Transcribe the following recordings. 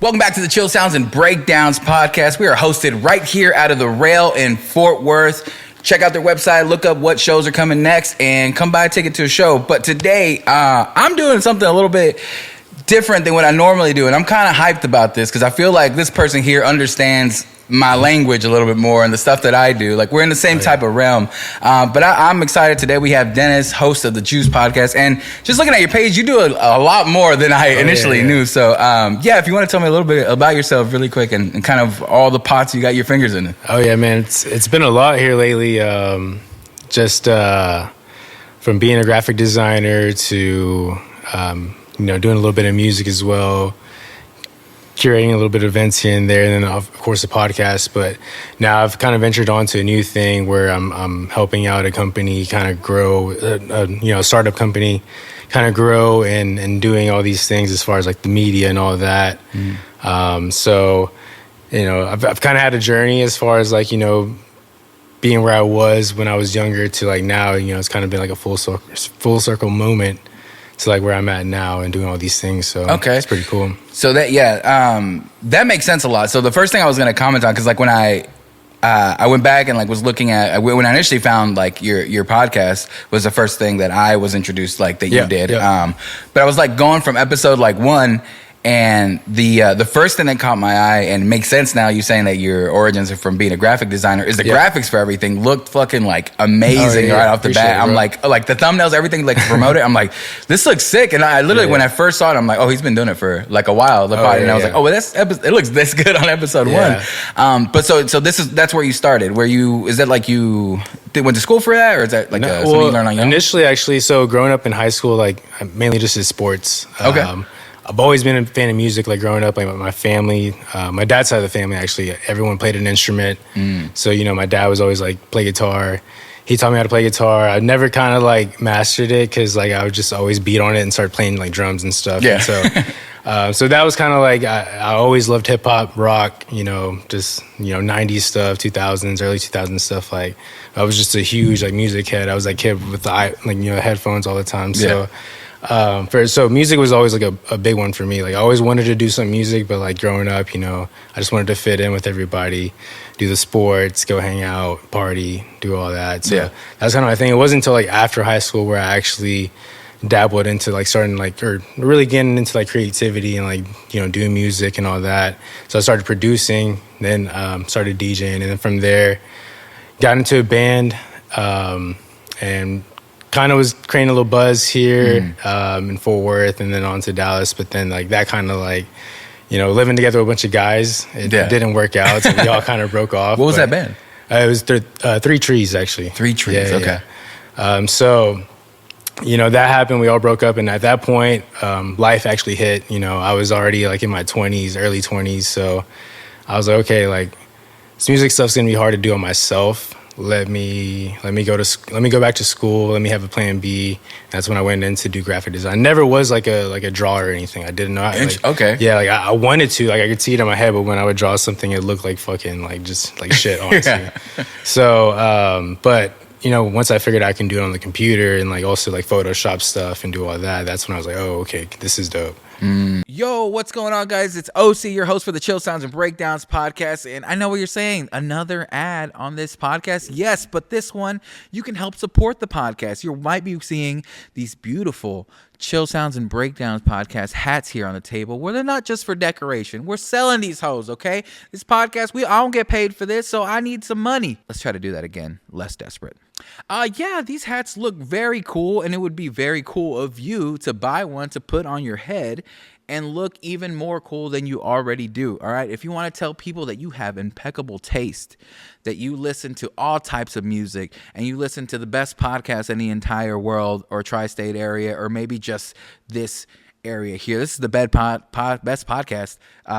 Welcome back to the Chill Sounds and Breakdowns podcast. We are hosted right here out of the Rail in Fort Worth. Check out their website, look up what shows are coming next, and come by and take it to a show. But today, I'm doing something a little bit different than what I normally do, and I'm kind of hyped about this because I feel like this person here understands my language a little bit more and the stuff that I do. Like, we're in the same type of realm. But I'm excited today. We have Dennis, host of the Juice podcast. And just looking at your page, you do a lot more than I initially knew. So, if you want to tell me a little bit about yourself really quick and kind of all the pots you got your fingers in. Oh, yeah, man. It's been a lot here lately. From being a graphic designer to, doing a little bit of music as well. Curating a little bit of events here and there, and then of course the podcast. But now I've kind of ventured onto a new thing where I'm helping out a company kind of grow, a startup company kind of grow and doing all these things as far as like the media and all that. I've kind of had a journey as far as like, being where I was when I was younger to like now, it's kind of been like a full circle moment to like where I'm at now and doing all these things. So it's pretty cool. So that makes sense a lot. So the first thing I was going to comment on, because like when I went back and like was looking at when I initially found like your podcast was the first thing that I was introduced like that you did. Yeah. But I was like going from episode like 1. And the first thing that caught my eye, and makes sense now, you saying that your origins are from being a graphic designer, is the graphics for everything looked fucking like amazing right off the bat. I'm like the thumbnails, everything like to promote it. I'm like, this looks sick. And I literally when I first saw it, I'm like, oh, he's been doing it for like a while. And I was like, oh, well, it looks this good on episode 1. But so that's where you started. Is that like you went to school for that, or is that like something you learned on your own? Initially, actually, so growing up in high school, like mainly just in sports. I've always been a fan of music, like growing up, like my family, my dad's side of the family, actually, everyone played an instrument. So, my dad was always like, play guitar. He taught me how to play guitar. I never kind of like mastered it because like I would just always beat on it and start playing like drums and stuff. Yeah. And so that was kind of like, I always loved hip hop, rock, just, 90s stuff, 2000s, early 2000s stuff. Like I was just a huge like music head. I was that kid with the headphones all the time. So. So music was always like a big one for me. Like I always wanted to do some music, but like growing up, I just wanted to fit in with everybody, do the sports, go hang out, party, do all that. So that's kind of my thing. It wasn't until like after high school where I actually dabbled into like starting like, or really getting into like creativity and like, doing music and all that. So I started producing, then started DJing, and then from there got into a band and kind of was creating a little buzz here in Fort Worth and then on to Dallas. But then like that kind of like, living together with a bunch of guys, it didn't work out. So we all kind of broke off. What was that band? It was 3 Trees, actually. 3 Trees, okay. Yeah. That happened. We all broke up. And at that point, life actually hit. I was already like in my 20s, early 20s. So I was like, okay, like this music stuff's going to be hard to do on myself. Let me go back to school. Let me have a plan B. That's when I went in to do graphic design. I never was like a drawer or anything. I didn't know. I wanted to. Like I could see it in my head, but when I would draw something, it looked like fucking like just like shit, honestly. So, but once I figured I can do it on the computer and like also like Photoshop stuff and do all that, that's when I was like, oh, okay, this is dope. Yo, what's going on, guys? It's OC, your host for the Chill Sounds and Breakdowns podcast. And I know what you're saying. Another ad on this podcast. Yes, but this one, you can help support the podcast. You might be seeing these beautiful Chill Sounds and Breakdowns podcast hats here on the table, where they're not just for decoration. We're selling these hoes, okay? This podcast, I don't get paid for this, so I need some money. Let's try to do that again. Less desperate. These hats look very cool, and it would be very cool of you to buy one to put on your head and look even more cool than you already do, all right? If you want to tell people that you have impeccable taste, that you listen to all types of music, and you listen to the best podcast in the entire world or tri-state area, or maybe just this area here, this is the best podcast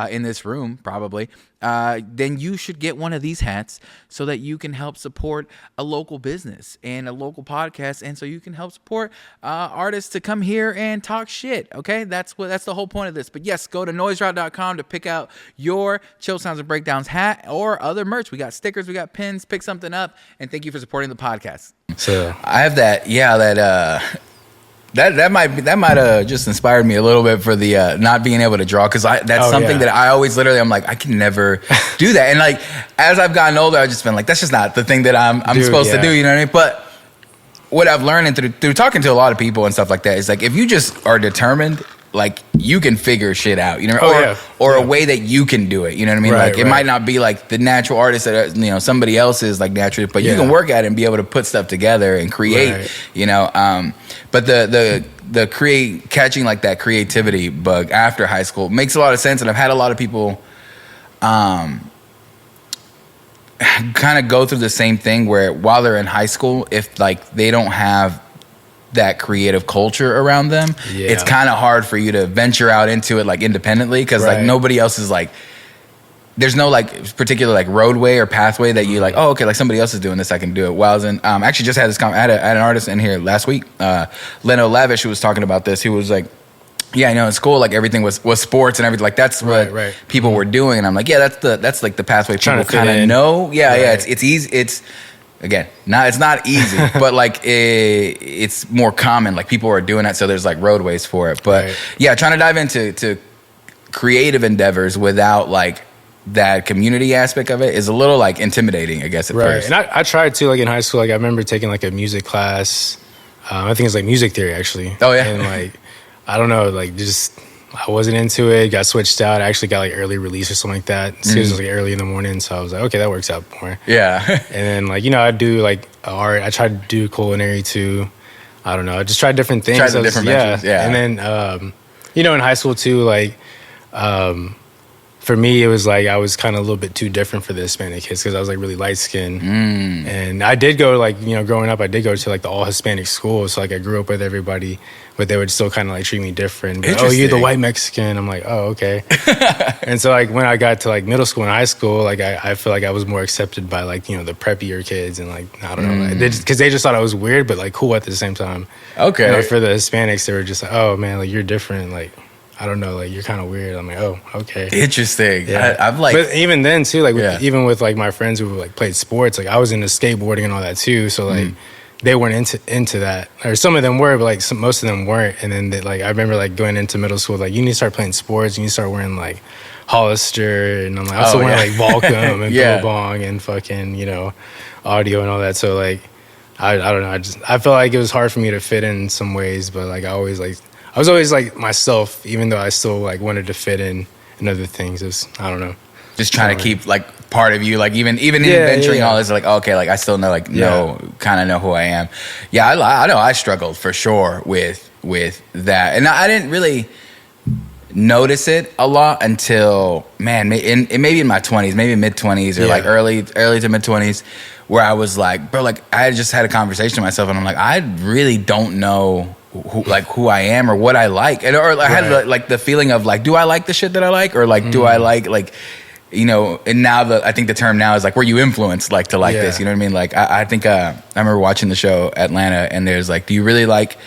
in this room, probably, then you should get one of these hats so that you can help support a local business and a local podcast, and so you can help support artists to come here and talk shit, okay? That's the whole point of this. But yes, go to noiseroute.com to pick out your Chill Sounds and Breakdowns hat or other merch. We got stickers, we got pins, pick something up, and thank you for supporting the podcast. So I have that That might have just inspired me a little bit for the not being able to draw, because that's something that I always literally, I'm like, I can never do that. And like as I've gotten older, I've just been like, that's just not the thing that I'm supposed to do, you know what I mean? But what I've learned and through talking to a lot of people and stuff like that is like, if you just are determined, like you can figure shit out, you know, or a way that you can do it, you know what I mean? Like it might not be like the natural artist that, you know, somebody else is like naturally, but you can work at it and be able to put stuff together and create, you know. But the catching like that creativity bug after high school makes a lot of sense. And I've had a lot of people kind of go through the same thing where while they're in high school, if like they don't have that creative culture around them, it's kind of hard for you to venture out into it like independently, because like nobody else is like, there's no like particular like roadway or pathway that you like, oh okay, like somebody else is doing this, I can do it. While I was in actually just had this I had an artist in here last week, Leno Lavish, who was talking about this. He was like, yeah, I know in school like everything was sports and everything, like that's what people were doing, and I'm like, yeah, that's like the pathway people kind of know. It's easy. It's again, it's not easy, but like it's more common. Like people are doing it, so there's like roadways for it. But yeah, trying to dive into creative endeavors without like that community aspect of it is a little like intimidating, I guess, at first. And I tried to, like in high school, like I remember taking like a music class. I think it's like music theory actually. Oh yeah. And like I don't know, like just I wasn't into it, got switched out. I actually got like early release or something like that. So it was like early in the morning, so I was like, okay, that works out more. Yeah. And then like, you know, I do like art. I tried to do culinary too. I don't know. I just tried different things. Tried different ventures. Yeah. And then, you know, in high school too, like, for me, it was like I was kind of a little bit too different for the Hispanic kids because I was like really light skinned. And I did go like, you know, growing up, I did go to like the all Hispanic school. So like I grew up with everybody, but they would still kind of like treat me different. But, oh, you're the white Mexican. I'm like, oh, okay. And so like when I got to like middle school and high school, like I feel like I was more accepted by like, you know, the preppier kids and like, I don't know, like, because they just thought I was weird, but like cool at the same time. Okay. You know, for the Hispanics, they were just like, oh man, like you're different. Like, I don't know, like you're kind of weird. I'm like, oh, okay, interesting. Yeah. I've like, but even then too, like even with like my friends who like played sports, like I was into skateboarding and all that too. So like they weren't into that, or some of them were, but like most of them weren't. And then they, like I remember like going into middle school, like you need to start playing sports. You need to start wearing like Hollister, and I'm like, I also wearing like Volcom and Billabong and fucking, you know, audio and all that. So like I don't know. I felt like it was hard for me to fit in some ways, but like I was always like myself, even though I still like wanted to fit in other things. It's, I don't know. Just trying to keep like part of you, like even in venturing all this, like okay, like I still know, like kind of know who I am. Yeah, I know I struggled for sure with that, and I didn't really notice it a lot until maybe in my 20s, maybe mid 20s or like early to mid 20s, where I was like, bro, like I just had a conversation with myself, and I'm like, I really don't know who I am or what I like, and or I had like the feeling of like, do I like the shit that I like, or like do I like you know? And now I think the term now is like, were you influenced like to like this? You know what I mean? Like I think I remember watching the show Atlanta, and there's like, do you really like?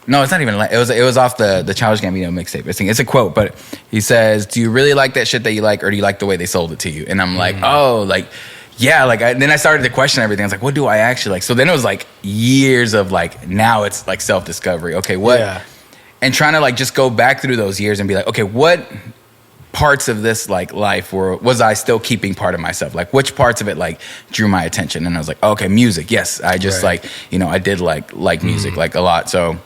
No, it's not even. It was off the Childish Gambino mixtape. I think it's a quote, but he says, "Do you really like that shit that you like, or do you like the way they sold it to you?" And I'm like, oh, like. Yeah, like then I started to question everything. I was like, what do I actually like? So then it was like years of like, now it's like self-discovery. Okay, what? Yeah. And trying to like just go back through those years and be like, okay, what parts of this like life was I still keeping part of myself? Like which parts of it like drew my attention? And I was like, okay, music. Yes, I just like, you know, I did like music like a lot. So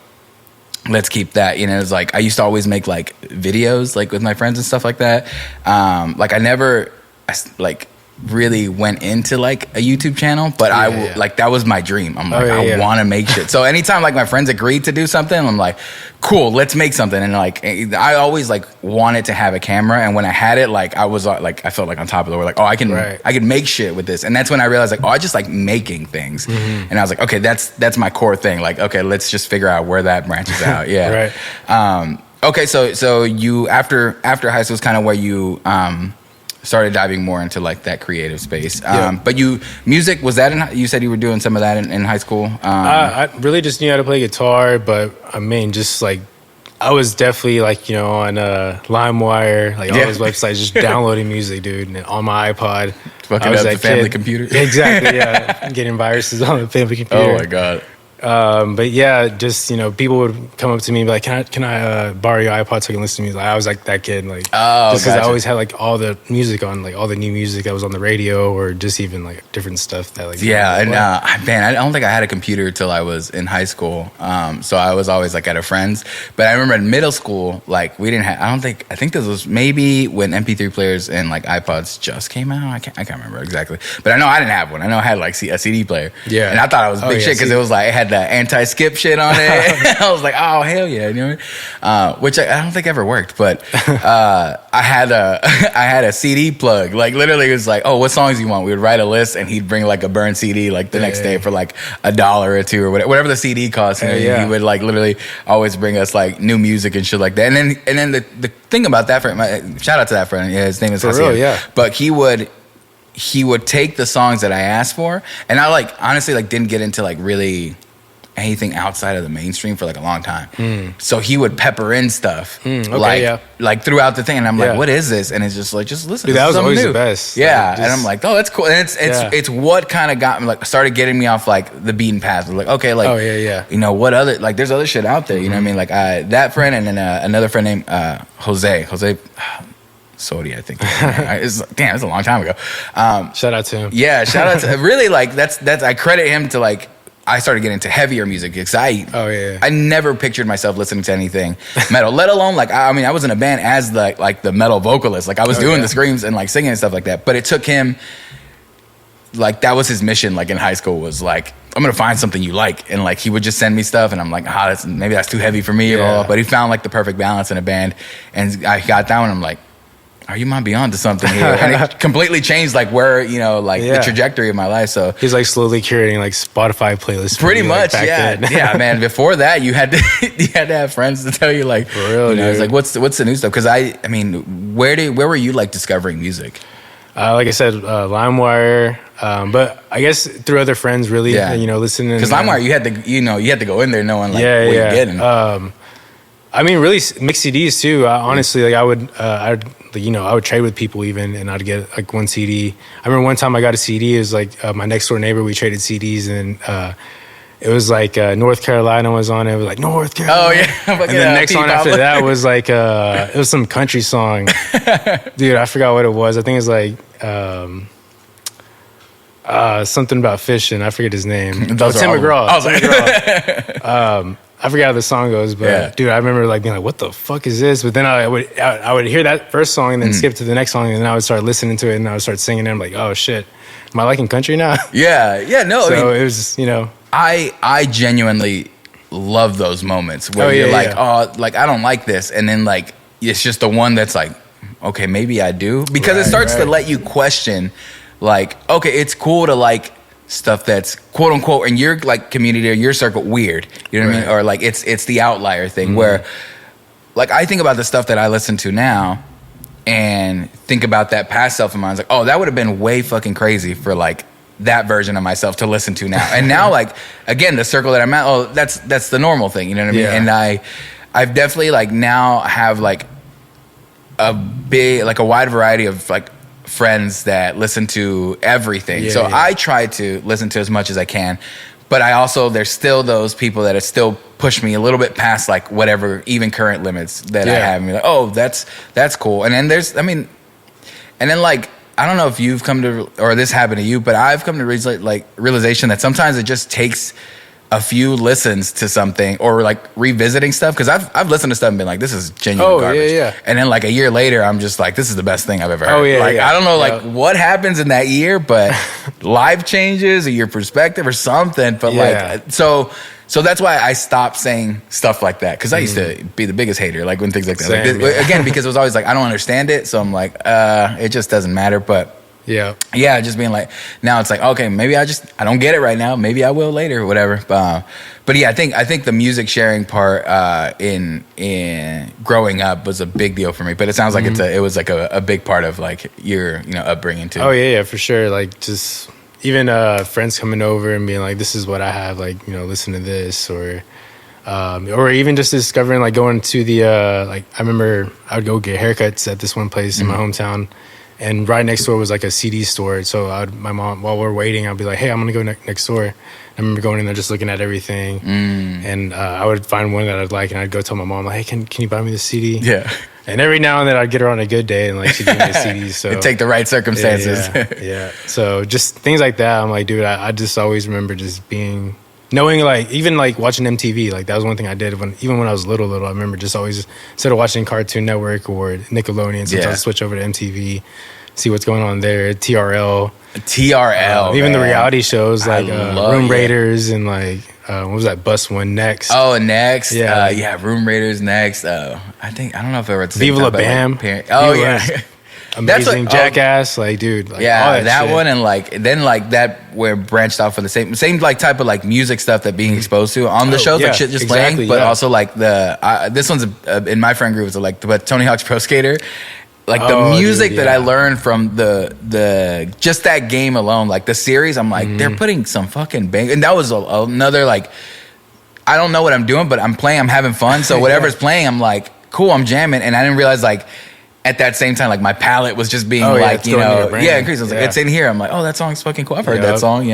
let's keep that. You know, it's like I used to always make like videos like with my friends and stuff like that. Like I never like really went into like a YouTube channel, but like that was my dream. I'm like, I want to make shit. So anytime like my friends agreed to do something, I'm like, cool, let's make something. And like I always like wanted to have a camera, and when I had it, like I was like I felt like on top of the world, like, oh, I can make shit with this. And that's when I realized like, oh, I just like making things. And I was like, okay, that's my core thing. Like, okay, let's just figure out where that branches out. Okay, so you after high school is kind of where you started diving more into like that creative space. But music, was that you said you were doing some of that in high school? I really just knew how to play guitar, but I mean, just like, I was definitely like, you know, on LimeWire, like all those websites, just downloading music, dude, and on my iPod. Fucking up the family computer. Exactly, yeah. Getting viruses on the family computer. Oh my God. But yeah, just, people would come up to me and be like, can I borrow your iPod so I can listen to music? Like, I was like that kid, like, just because I always had like all the music on, like all the new music that was on the radio, or just even like different stuff that like. Yeah, and man, I don't think I had a computer till I was in high school. So I was always like at a friend's. But I remember in middle school, like we didn't have. I think this was maybe when MP3 players and like iPods just came out. I can't remember exactly, but I know I didn't have one. I know I had like a CD player. Yeah, and I thought it was big shit because it was like it had the anti-skip shit on it. I was like, oh hell yeah, you know what I mean? Which I don't think ever worked, but I had a CD plug. Like literally, it was like, oh, what songs you want? We would write a list, and he'd bring like a burned CD like the next day for like $1 or $2 or whatever the CD cost. And he would like literally always bring us like new music and shit like that. And then the thing about that friend, shout out to that friend. Yeah, his name is for Hasid. real, yeah. But he would take the songs that I asked for, and I like honestly like didn't get into like really anything outside of the mainstream for like a long time. So he would pepper in stuff like throughout the thing, and I'm like, what is this? And it's just like, just listen. Dude, that was always new. the best. Yeah, like, and I'm like, oh, that's cool. And it's what kind of got me like started getting me off like the beaten path. Like, okay, like you know what other like there's other shit out there. You know what I mean? Like that friend, and then another friend named Jose. Sodi, I think. It's a long time ago. Shout out to him. Yeah, shout out to really like that's I credit him to like I started getting into heavier music because I never pictured myself listening to anything metal, let alone like I mean I was in a band as the metal vocalist, like I was doing the screams and like singing and stuff like that. But it took him like that was his mission like in high school was like I'm gonna find something you like, and like he would just send me stuff and I'm like maybe that's too heavy for me, but he found like the perfect balance in a band, and I got down and I'm like, are you might be onto something here? And it completely changed like where, the trajectory of my life. So he's like slowly curating like Spotify playlists. Pretty much, like, yeah, man. Before that, you had to have friends to tell you like, for real, it's like what's the new stuff? Because I mean, where were you like discovering music? Like I said, LimeWire, but I guess through other friends, really, listening. Because LimeWire, you had to go in there knowing like what you're getting. I mean, really mixed CDs too. Honestly, like I would trade with people even, and I'd get like one CD. I remember one time I got a CD. It was like my next door neighbor. We traded CDs, and it was like North Carolina was on it. It was like North Carolina. Oh yeah. And the next song after that was like it was some country song. Dude, I forgot what it was. I think it was like something about fishing. I forget his name. Tim McGraw. I was like, I forgot how the song goes, but dude, I remember like being like, "What the fuck is this?" But then I would hear that first song and then skip to the next song, and then I would start listening to it and I would start singing. And I'm like, "Oh shit, am I liking country now?" Yeah, no. So it was, I genuinely love those moments where you're like, oh, like I don't like this, and then like it's just the one that's like, okay, maybe I do, because it starts to let you question, like, okay, it's cool to like stuff that's quote unquote in your like community or your circle weird, you know what I mean, or like it's the outlier thing where like I think about the stuff that I listen to now and think about that past self of mine. It's like, oh, that would have been way fucking crazy for like that version of myself to listen to now. And now like again the circle that I'm at, oh, that's the normal thing, you know what I mean? And I've definitely like now have like a wide variety of like friends that listen to everything. I try to listen to as much as I can, but I also there's still those people that are still push me a little bit past like whatever even current limits that I have. And be like, oh, that's cool. And then like I don't know if you've come to or this happened to you, but I've come to realization that sometimes it just takes a few listens to something or like revisiting stuff, because I've listened to stuff and been like, this is genuine garbage. And then like a year later I'm just like, this is the best thing I've ever heard. I don't know like what happens in that year, but life changes or your perspective or something, but like so that's why I stopped saying stuff like that, because I used to be the biggest hater like when things like that. Same, again, because it was always like I don't understand it, so I'm like it just doesn't matter. But just being like, now it's like, okay, maybe I don't get it right now, maybe I will later or whatever. But yeah, I think the music sharing part in growing up was a big deal for me. But it sounds like it was like a big part of like your upbringing too. Oh yeah, for sure. Like just even friends coming over and being like, this is what I have, like listen to this, or even just discovering like going to the like I remember I would go get haircuts at this one place in my hometown. And right next door was like a CD store. So my mom, while we're waiting, I'd be like, hey, I'm going to go next door. I remember going in there just looking at everything. And I would find one that I'd like, and I'd go tell my mom, like, hey, can you buy me the CD? Yeah. And every now and then I'd get her on a good day and like she'd give me a CD. So It'd take the right circumstances. Yeah. So just things like that. I'm like, dude, I just always remember just knowing, like, even like watching MTV, like that was one thing I did even when I was little. I remember just always, instead of watching Cartoon Network or Nickelodeon, sometimes I'd switch over to MTV, see what's going on there. TRL, even the reality shows like Room Raiders and like what was that, Bus One, Next. Oh, Next. Yeah, Room Raiders, Next. I don't know if ever Viva La Bam. Amazing. Jackass, like, dude, like, yeah, all that shit. one, and like then like that where branched off for the same like type of like music stuff that being exposed to on the shows, like shit just playing, but also like this one's in my friend group is like but Tony Hawk's Pro Skater, like the music that I learned from the just that game alone, like the series, I'm like they're putting some fucking bang, and that was another like I don't know what I'm doing, but I'm playing, I'm having fun, so whatever's playing, I'm like cool, I'm jamming, and I didn't realize like. At that same time, like my palate was just being increased. I was like, it's in here. I'm like, oh, that song's fucking cool. I've heard that song.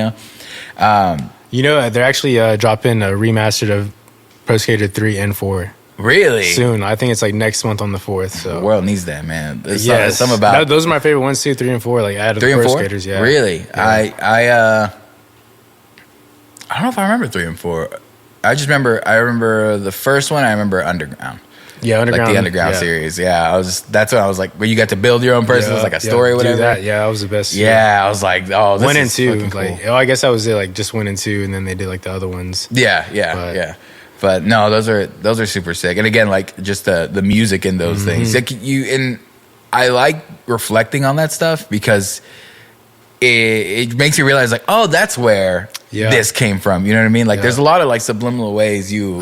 They're actually dropping a remastered of Pro Skater 3 and 4. Really? Soon. I think it's like next month on the 4th. So the world needs that, man. Yes. Some about those are my favorite ones too. 3 and 4. Like out of 3 and Pro 4? Skaters, yeah. Really? Yeah. I don't know if I remember 3 and 4. I remember the first one. I remember Underground. Yeah, Underground. Like the Underground series. Yeah, that's when I was like, where you got to build your own person. It was like a story or whatever. That was the best. Yeah, I was like, oh, this 1 and is 2. fucking cool. Like, I guess that was it. Like just 1 and 2, and then they did like the other ones. Yeah. But no, those are super sick. And again, like just the music in those things. Like I like reflecting on that stuff because it makes you realize like, oh, that's where this came from. You know what I mean? Like there's a lot of like subliminal ways you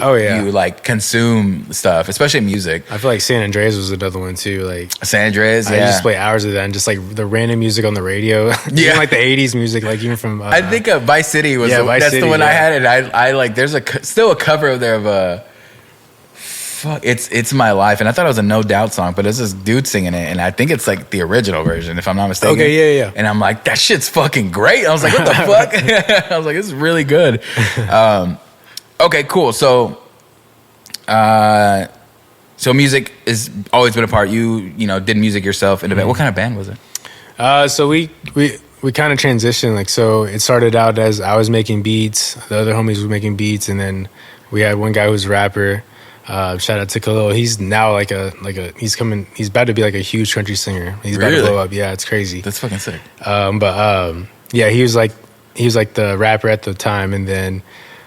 like consume stuff, especially music. I feel like San Andreas was another one too. Like San Andreas, I just play hours of that and just like the random music on the radio. Even like the 80s music, like even from I think Vice City was that's the one I had, and I like there's still a cover there of a It's My Life, and I thought it was a No Doubt song, but it's this dude singing it, and I think it's like the original version, if I'm not mistaken. Okay, yeah. And I'm like, that shit's fucking great. I was like, what the fuck? I was like, this is really good. Okay, cool. So music has always been a part. You did music yourself in a band. What kind of band was it? So we kind of transitioned. Like, so it started out as I was making beats, the other homies were making beats, and then we had one guy who was a rapper. Shout out to Khalil. He's now he's about to be like a huge country singer. He's about to blow up. Yeah, it's crazy. That's fucking sick. He was like the rapper at the time, and then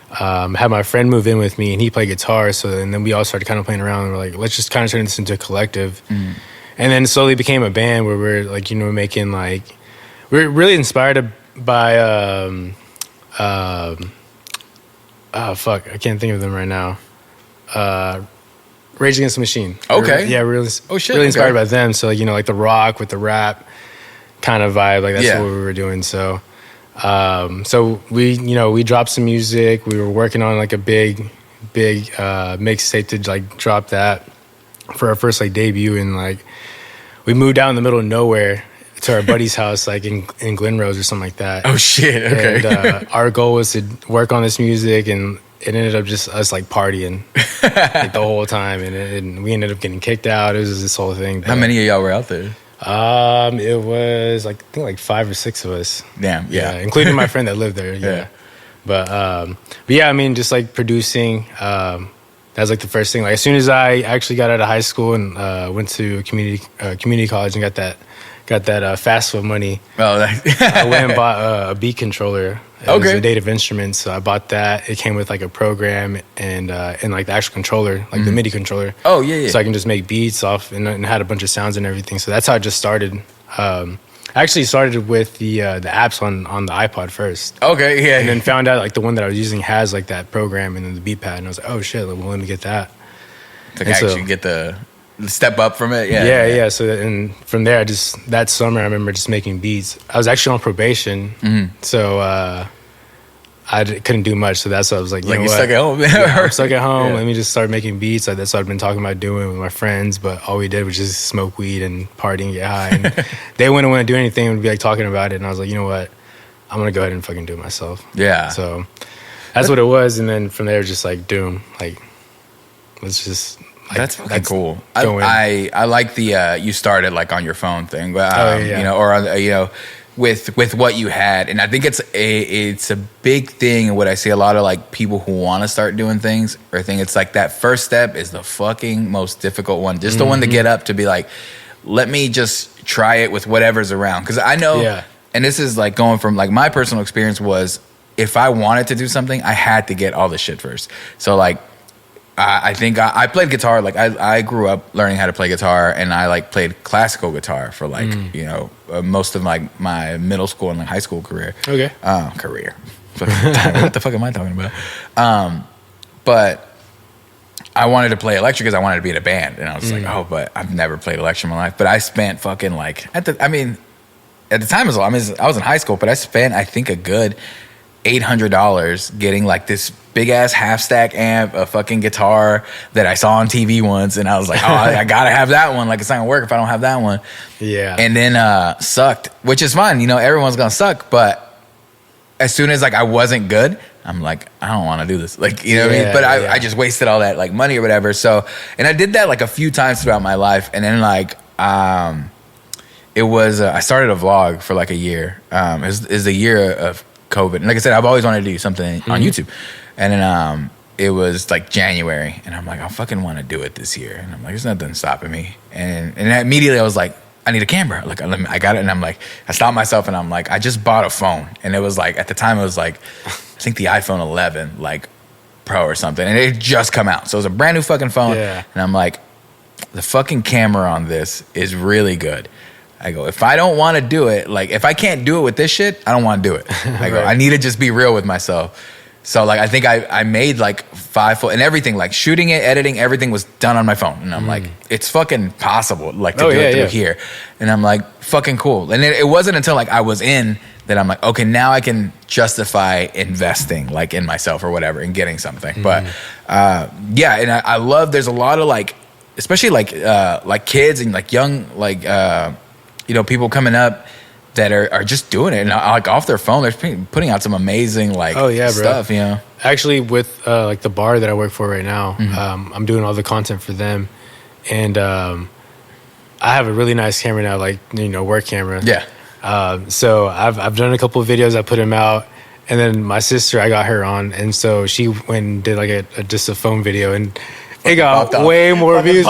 had my friend move in with me, and he played guitar. So then we all started kind of playing around, and we're like, let's just kind of turn this into a collective. And then slowly became a band where we're like, making like, we're really inspired by I can't think of them right now. Rage Against the Machine. Okay. Really inspired by them. So like the rock with the rap kind of vibe, like that's what we were doing. So we dropped some music. We were working on like a big mixtape to like drop that for our first like debut, and like we moved out in the middle of nowhere to our buddy's house, like in Glen Rose or something like that. Oh shit. Okay. And our goal was to work on this music, and it ended up just us like partying like the whole time, and we ended up getting kicked out. It was just this whole thing. How many of y'all were out there? It was like, I think like 5 or 6 of us. Damn, yeah. Including my friend that lived there. Yeah. But yeah, I mean, just like producing. That was like the first thing. Like as soon as I actually got out of high school and went to community college and got that FAFSA money. Oh, I went and bought a beat controller. It was a Native Instruments, so I bought that. It came with like a program and like the actual controller, like the MIDI controller. Oh yeah. So I can just make beats off and had a bunch of sounds and everything. So that's how I just started. I actually started with the apps on the iPod first. Okay, yeah. And then found out like the one that I was using has like that program and then the beat pad, and I was like, oh shit, well, let me get that. To actually get the step up from it. Yeah. So and from there, that summer I remember just making beats. I was actually on probation, so couldn't do much. So that's why I was like, you know you what? stuck at home. Yeah, I'm stuck at home. Yeah. Let me just start making beats. Like, that's what I've been talking about doing with my friends. But all we did was just smoke weed and party and get high. And they wouldn't want to do anything and be like talking about it. And I was like, you know what? I'm going to go ahead and fucking do it myself. Yeah. So that's what it was. And then from there, just like, doom. Like, let's just... Like, that's fucking cool. Going. I like the you started like on your phone thing, Yeah. you know, or on, you know, with what you had, and I think it's a big thing. And what I see a lot of like people who want to start doing things, or think it's like that first step is the fucking most difficult one, just the one to get up to be like, let me just try it with whatever's around, because I know, and this is like going from like my personal experience was, if I wanted to do something, I had to get all the shit first. So like. I think I played guitar. Like I grew up learning how to play guitar, and I like played classical guitar for like you know most of my middle school and like high school career. Okay. Career. What the fuck am I talking about? But I wanted to play electric because I wanted to be in a band, and I was like, oh, but I've never played electric in my life. But I spent fucking like at the time I was in high school, but I spent I think a good $800 getting like this big ass half stack amp, a fucking guitar that I saw on TV once, and I was like, oh, I gotta have that one. Like, it's not gonna work if I don't have that one. Yeah. And then sucked, which is fine. You know, everyone's gonna suck, but as soon as like I wasn't good, I'm like, I don't want to do this. Like, you know what I mean? But I just wasted all that like money or whatever. So, and I did that like a few times throughout my life, and then like it was I started a vlog for like a year. It was the year of COVID. And like I said, I've always wanted to do something on YouTube. And then it was like January, and I'm like, I fucking want to do it this year. And I'm like, there's nothing stopping me. And immediately I was like, I need a camera. Like, I got it. And I'm like, I stopped myself, and I'm like, I just bought a phone. And it was like, at the time it was like, I think the iPhone 11, like Pro or something. And it had just come out. So it was a brand new fucking phone. Yeah. And I'm like, the fucking camera on this is really good. I go, if I don't want to do it, like if I can't do it with this shit, I don't want to do it. I go, Right. I need to just be real with myself. So like I think I made like 5 and everything, like shooting it, editing, everything was done on my phone. And I'm like, it's fucking possible like to do it through here. And I'm like, fucking cool. And it wasn't until like I was in that I'm like, okay, now I can justify investing like in myself or whatever and getting something. But yeah, and I love, there's a lot of like, especially like kids and like young, like, you know, people coming up that are just doing it and like off their phone, they're putting out some amazing like stuff, you know. Actually, with like the bar that I work for right now, I'm doing all the content for them, and I have a really nice camera now, like, you know, work camera. Yeah. So I've done a couple of videos. I put them out, and then my sister, I got her on, and so she went and did like just a phone video, and it got way more views.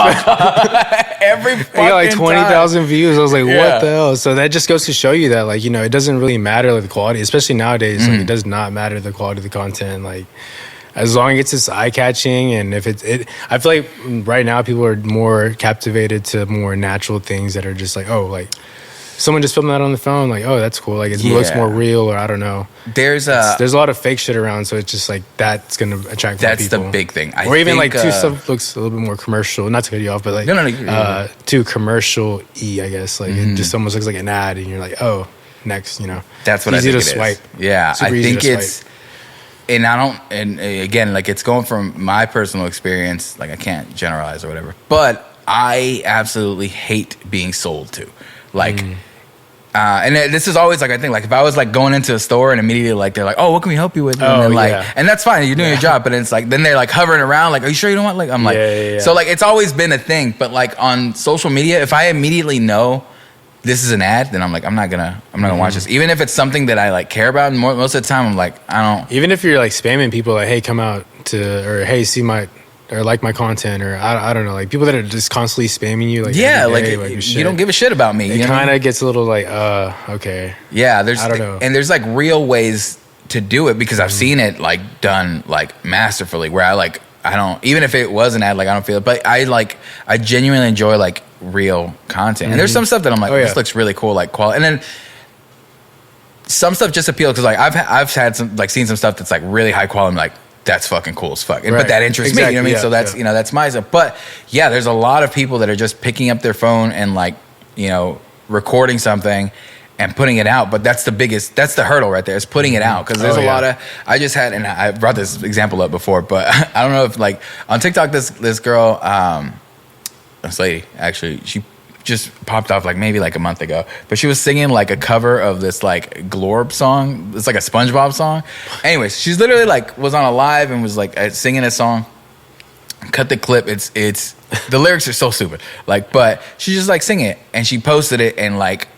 Every fucking got like 20,000 views. I was like, Yeah. what the hell? So that just goes to show you that, like, you know, it doesn't really matter like the quality, especially nowadays. Like, it does not matter the quality of the content. Like, as long as it's eye catching, and if I feel like right now people are more captivated to more natural things that are just like, oh, like someone just filmed that on the phone, like, oh, that's cool. Like, it looks more real, or I don't know. There's a lot of fake shit around, so it's just like that's gonna attract more people. That's the big thing. Or even like too stuff looks a little bit more commercial. Not to cut you off, but like No. too commercial-y, I guess. Like it just almost looks like an ad, and you're like, oh, next, you know. That's what easy I think to it swipe. is. Yeah, Super I easy think to it's, swipe. and I don't, and again, like it's going from my personal experience. Like I can't generalize or whatever, but I absolutely hate being sold to, like. And this is always like, I think like if I was like going into a store and immediately like they're like, oh, what can we help you with? And then like, and that's fine, you're doing your job, but it's like then they're like hovering around like, are you sure you don't want, like, I'm like, so like it's always been a thing. But like on social media, if I immediately know this is an ad, then I'm like, I'm not gonna watch this, even if it's something that I like care about. And most of the time I'm like, I don't. Even if you're like spamming people like, hey, come out to, or hey, see my, or like my content, or I don't know, like people that are just constantly spamming you, like, like, like you don't give a shit about me. It kind of gets a little like, okay. Yeah, I don't know. And there's like real ways to do it, because I've seen it like done like masterfully, where I don't, even if it was an ad, like I don't feel it, but I genuinely enjoy like real content. And there's some stuff that I'm like, this looks really cool, like quality. And then some stuff just appeals because like I've had some, like seen some stuff that's like really high quality. I'm like, that's fucking cool as fuck. But that interests me, you know what I mean? So that's, you know, that's my stuff. But yeah, there's a lot of people that are just picking up their phone and like, you know, recording something and putting it out. But that's the hurdle right there, is putting it out. Because there's a lot of, I just had, and I brought this example up before, but I don't know if like on TikTok, this girl, this lady, actually, she just popped off like maybe like a month ago, but she was singing like a cover of this like Glorb song. It's like a SpongeBob song. Anyways, she's literally like was on a live and was like singing a song. Cut the clip. It's the lyrics are so stupid. Like, but she just like singing it, and she posted it and like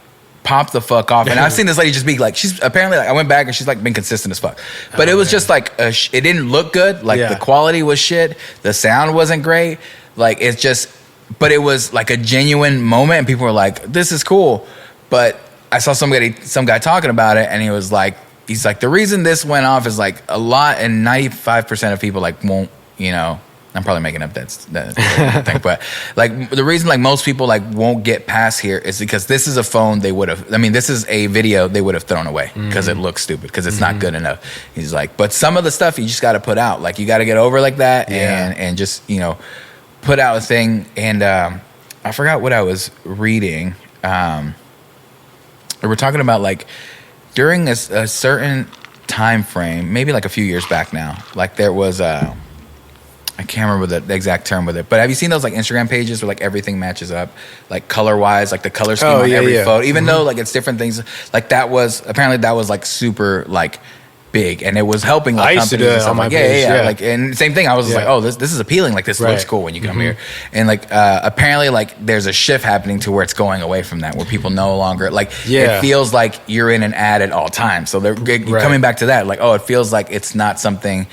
popped the fuck off. And I've seen this lady just be like, she's apparently like, I went back and she's like been consistent as fuck. But it was just like it didn't look good. Like the quality was shit. The sound wasn't great. Like it's just. But it was like a genuine moment, and people were like, "This is cool." But I saw some guy talking about it, and he's like, the reason this went off is like a lot, and 95% of people like won't, you know. I'm probably making up that thing, but like the reason like most people like won't get past here is because this is a phone they would have. I mean, this is a video they would have thrown away because it looks stupid, because it's not good enough. He's like, but some of the stuff you just got to put out. Like you got to get over like that, and just, you know, put out a thing. And I forgot what I was reading. We're talking about like during a certain time frame, maybe like a few years back now, like there was I can't remember the exact term with it, but have you seen those like Instagram pages where like everything matches up, like color wise, like the color scheme on every photo, even though like it's different things. Like that was like super like big, and it was helping like I used companies to do and it stuff on my like page, like, and same thing. I was like, oh, this is appealing. Like this looks cool when you come here, and like apparently like there's a shift happening to where it's going away from that, where people no longer like it feels like you're in an ad at all times. So they're coming back to that, like, oh, it feels like it's not something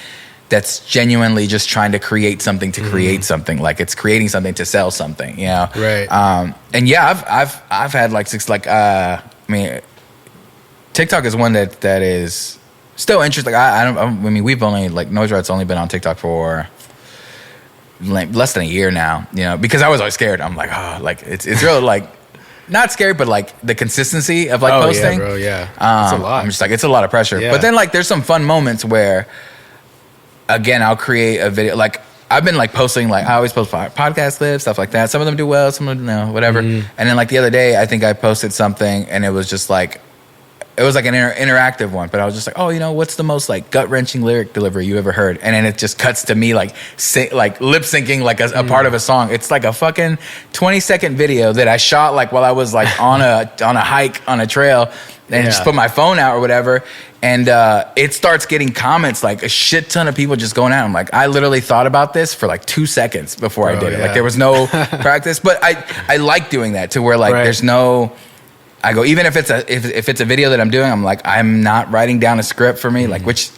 that's genuinely just trying to create something to create something. Like it's creating something to sell something, you know? Right. And yeah, I've had like I mean, TikTok is one that is still interesting. I mean, we've only like Noise Rat's only been on TikTok for like less than a year now, you know, because I was always scared. I'm like, oh, like it's real, like not scary, but like the consistency of like posting. Yeah, bro, yeah. It's a lot. I'm just like, it's a lot of pressure. Yeah. But then like there's some fun moments where, again, I'll create a video. Like I've been like posting, like I always post podcast clips, stuff like that. Some of them do well, some of them no, whatever. And then like the other day, I think I posted something, and it was just like, it was like an interactive one, but I was just like, oh, you know, what's the most like gut wrenching lyric delivery you ever heard? And then it just cuts to me like lip syncing like a part of a song. It's like a fucking 20-second video that I shot like while I was like on a hike on a trail, and just put my phone out or whatever. And it starts getting comments, like a shit ton of people just going out. I'm like, I literally thought about this for like 2 seconds before I did it. Like there was no practice, but I like doing that to where like there's no. I go, even if it's a video that I'm doing, I'm like, I'm not writing down a script for me, like, which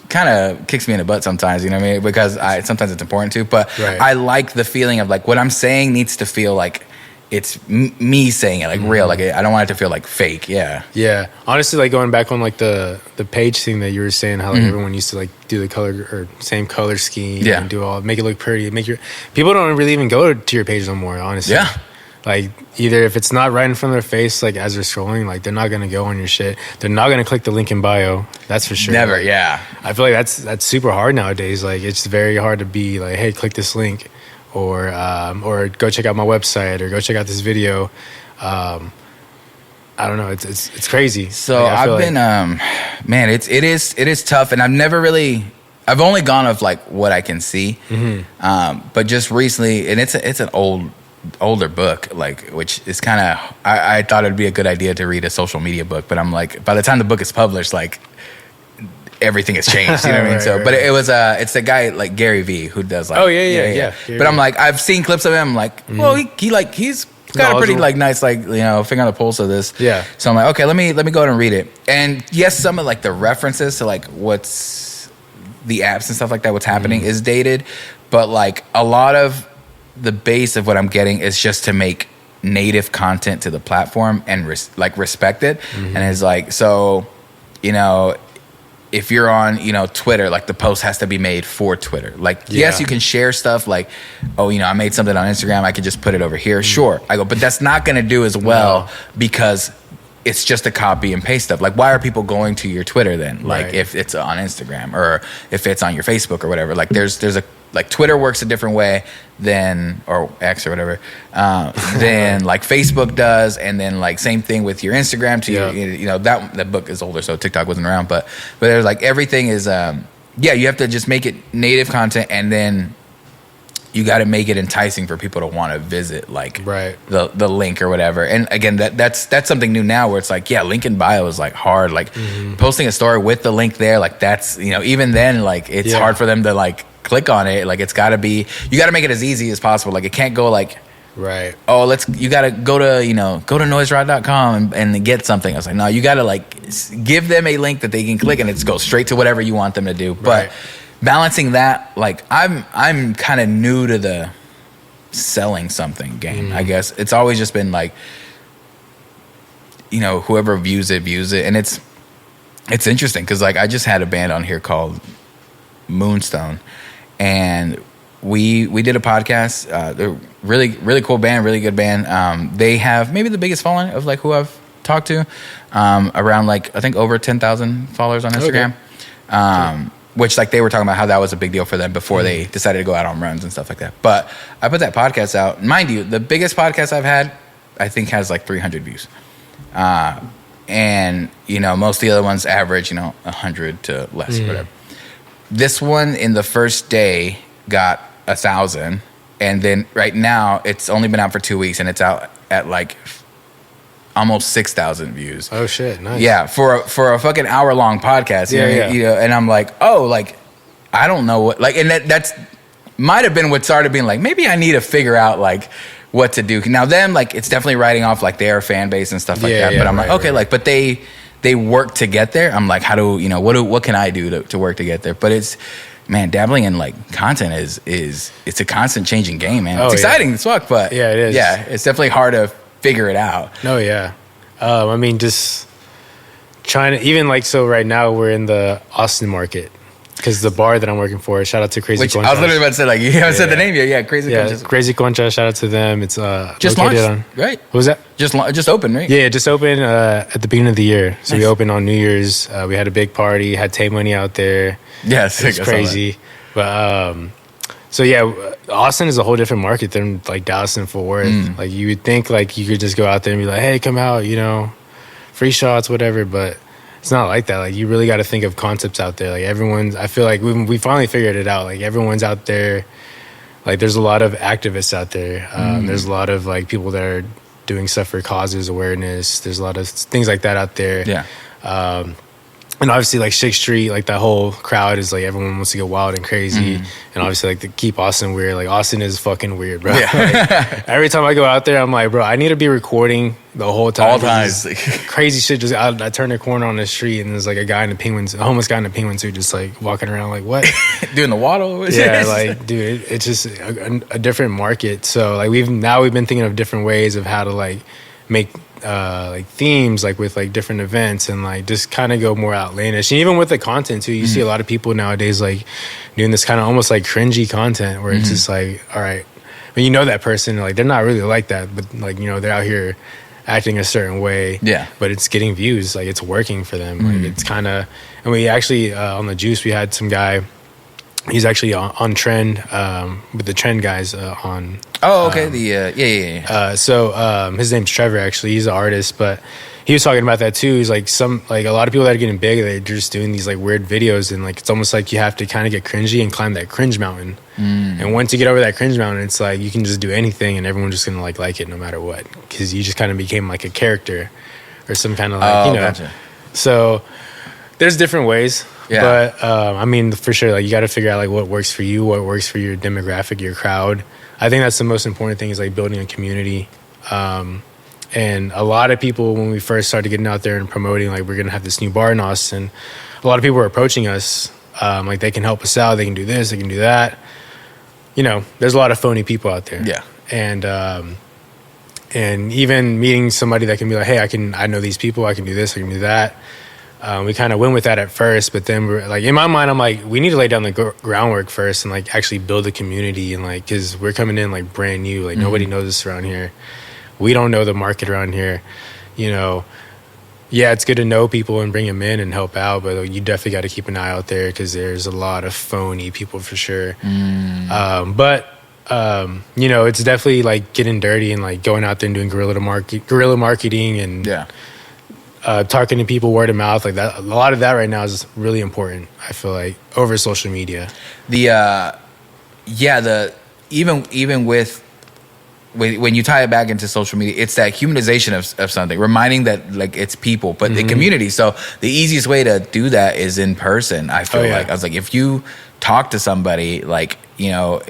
kind of kicks me in the butt sometimes, you know what I mean? Because sometimes it's important to, but I like the feeling of like what I'm saying needs to feel like it's me saying it, like real. Like I don't want it to feel like fake. Yeah. Yeah. Honestly, like going back on like the page thing that you were saying, how like everyone used to like do the color or same color scheme and do all, make it look pretty, people don't really even go to your page no more, honestly. Yeah. Like either if it's not right in front of their face, like as they're scrolling, like they're not gonna go on your shit. They're not gonna click the link in bio. That's for sure. Never. Like, yeah. I feel like that's super hard nowadays. Like it's very hard to be like, hey, click this link, or go check out my website, or go check out this video. I don't know. It's crazy. So like, I've been man, it is tough, and I've only gone of like what I can see. But just recently, and it's an older book, like, which is kind of, I thought it'd be a good idea to read a social media book, but I'm like, by the time the book is published, like everything has changed, you know what I mean? So, but it was it's the guy like Gary V who does like, yeah. But I'm like, I've seen clips of him. I'm like, well, he's got a pretty like nice, like, you know, finger on the pulse of this. Yeah. So I'm like, okay, let me go ahead and read it. And yes, some of like the references to like what's the apps and stuff like that, what's happening is dated, but like a lot of the base of what I'm getting is just to make native content to the platform and respect it. And it's like, so, you know, if you're on, you know, Twitter, like the post has to be made for Twitter. Like, yes, you can share stuff like, oh, you know, I made something on Instagram, I could just put it over here. Sure. I go, but that's not going to do as well because it's just a copy and paste stuff. Like, why are people going to your Twitter then? Like, if it's on Instagram or if it's on your Facebook or whatever, like there's like Twitter works a different way than, or X or whatever, than like Facebook does, and then like same thing with your Instagram too. You know, that book is older, so TikTok wasn't around, but there's like everything is you have to just make it native content, and then you got to make it enticing for people to want to visit, like the link or whatever. And again, that's something new now, where it's like, link in bio is like hard. Like posting a story with the link there, like that's, you know, even then, like it's hard for them to like click on it. Like it's got to be, you got to make it as easy as possible. Like it can't go like, oh, you got to go to noiserod.com and get something. I was like, no, you got to like give them a link that they can click, and it's go straight to whatever you want them to do. But balancing that, like I'm kind of new to the selling something game. I guess it's always just been like, you know, whoever views it, and it's interesting because like I just had a band on here called Moonstone, and we did a podcast. They're really cool band, really good band. They have maybe the biggest following of like who I've talked to, around like I think over 10,000 followers on Instagram. Which like they were talking about how that was a big deal for them before they decided to go out on runs and stuff like that. But I put that podcast out. Mind you, the biggest podcast I've had, I think, has like 300 views. And, you know, most of the other ones average, you know, 100 to less or whatever. This one in the first day got 1,000. And then right now it's only been out for 2 weeks, and it's out at like almost 6,000 views. Oh shit, nice. Yeah, for a fucking hour-long podcast. You know, and I'm like, oh, like I don't know what, like, and that's might have been what started being like, maybe I need to figure out like what to do. Now them, like, it's definitely writing off like their fan base and stuff like that. But I'm like, okay, like, but they work to get there. I'm like, how do, you know, what can I do to work to get there? But it's, man, dabbling in like content is it's a constant changing game, man. It's exciting as fuck, but it is. Yeah, it's definitely hard to figure it out. No, I mean, just trying to, even like, so right now we're in the Austin market, because the bar that I'm working for, shout out to Crazy Concha. I was literally about to say, like, you haven't said the name yet. Yeah, Crazy Concha. Crazy Concha, shout out to them. It's just launched, right? What was that? Just opened, right? Yeah, just opened at the beginning of the year. So we opened on New Year's. We had a big party, had Tay Money out there. Yeah, it's crazy. But so yeah, Austin is a whole different market than like Dallas and Fort Worth. Like you would think like you could just go out there and be like, hey, come out, you know, free shots, whatever. But it's not like that. Like you really got to think of concepts out there. Like I feel like we finally figured it out. Like everyone's out there. Like there's a lot of activists out there. There's a lot of like people that are doing stuff for causes, awareness. There's a lot of things like that out there. Yeah. And obviously, like 6th Street, like that whole crowd is like everyone wants to get wild and crazy. And obviously, like to keep Austin weird. Like Austin is fucking weird, bro. Yeah. Like, every time I go out there, I'm like, bro, I need to be recording the whole time. All times. Crazy shit. Just I turn a corner on the street, and there's like a homeless guy in a penguin suit, just like walking around, like what? Doing the waddle. Yeah, like dude, it's just a different market. So like we've been thinking of different ways of how to like make like themes, like with like different events, and like just kind of go more outlandish. And even with the content too, you see a lot of people nowadays like doing this kind of almost like cringy content where it's just like, all right, when you know that person, like they're not really like that, but like, you know, they're out here acting a certain way, but it's getting views, like it's working for them. Like it's kind of, and we actually on the Juice, we had some guy, he's actually on Trend with the Trend guys on. Oh, okay. So his name's Trevor. Actually, he's an artist, but he was talking about that too. He's like a lot of people that are getting big, they're just doing these like weird videos, and like it's almost like you have to kind of get cringy and climb that cringe mountain. And once you get over that cringe mountain, it's like you can just do anything, and everyone's just gonna like it no matter what, because you just kind of became like a character or some kind of like Gotcha. So there's different ways. Yeah. But I mean, for sure, like you got to figure out like what works for you, what works for your demographic, your crowd. I think that's the most important thing, is like building a community. And a lot of people, when we first started getting out there and promoting, like we're gonna have this new bar in Austin, a lot of people were approaching us, like they can help us out, they can do this, they can do that. You know, there's a lot of phony people out there. Yeah. And even meeting somebody that can be like, hey, I know these people, I can do this, I can do that. We kind of went with that at first, but then we're like, in my mind, I'm like, we need to lay down the groundwork first and like actually build a community, and like, because we're coming in like brand new, like nobody knows us around here. We don't know the market around here, you know. yeah, it's good to know people and bring them in and help out, but you definitely got to keep an eye out there because there's a lot of phony people for sure. You know, it's definitely like getting dirty and like going out there and doing guerrilla marketing and talking to people word of mouth like that. A lot of that right now is really important, I feel like, over social media. Even with when you tie it back into social media, it's that humanization of something, reminding that like it's people, but the community. So the easiest way to do that is in person. I feel like I was like, if you talk to somebody, like, you know,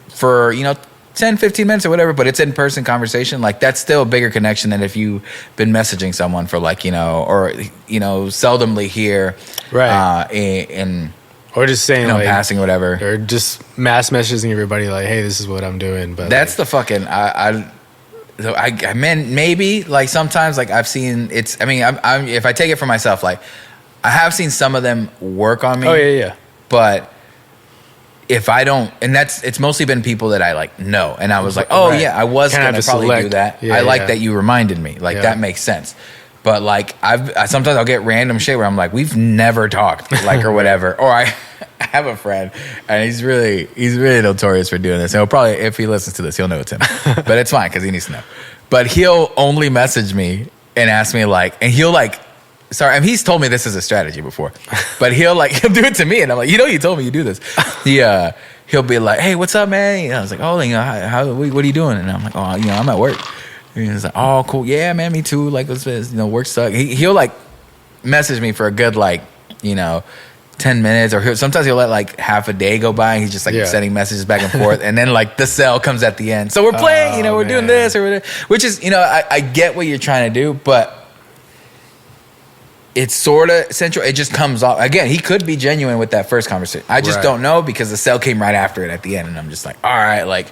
for, you know, 10, 15 minutes or whatever, but it's in person conversation, like that's still a bigger connection than if you've been messaging someone for like, you know, or, you know, seldomly here, in or just saying, you know, like, passing or whatever, or just mass messaging everybody like, hey, this is what I'm doing. But that's the fucking I mean, maybe like sometimes like I've seen it's. I mean, I'm if I take it for myself, like I have seen some of them work on me. Oh yeah. But if I don't, and it's mostly been people that I like know, and I was like, oh yeah, I was gonna probably do that. I like that you reminded me. Like that makes sense. But like sometimes I'll get random shit where I'm like, we've never talked, like, or whatever. Or I have a friend and he's really notorious for doing this. And he'll probably, if he listens to this, he'll know it's him. But it's fine because he needs to know. But he'll only message me and ask me like, and he'll like, sorry, and he's told me this is a strategy before, but he'll do it to me, and I'm like, you know, you told me you do this. He'll be like, hey, what's up, man? And I was like, oh, you know, what are you doing? And I'm like, oh, you know, I'm at work. And he's like, oh, cool, yeah, man, me too. Like, what's this? You know, work sucks. He'll like message me for a good like, you know, 10 minutes, or sometimes he'll let like half a day go by, and he's just like sending messages back and forth, and then like the cell comes at the end. So we're playing, you know, we're doing this or whatever, which is, you know, I get what you're trying to do, but it's sort of central. It just comes off. Again, he could be genuine with that first conversation. I just don't know because the cell came right after it at the end, and I'm just like, all right, like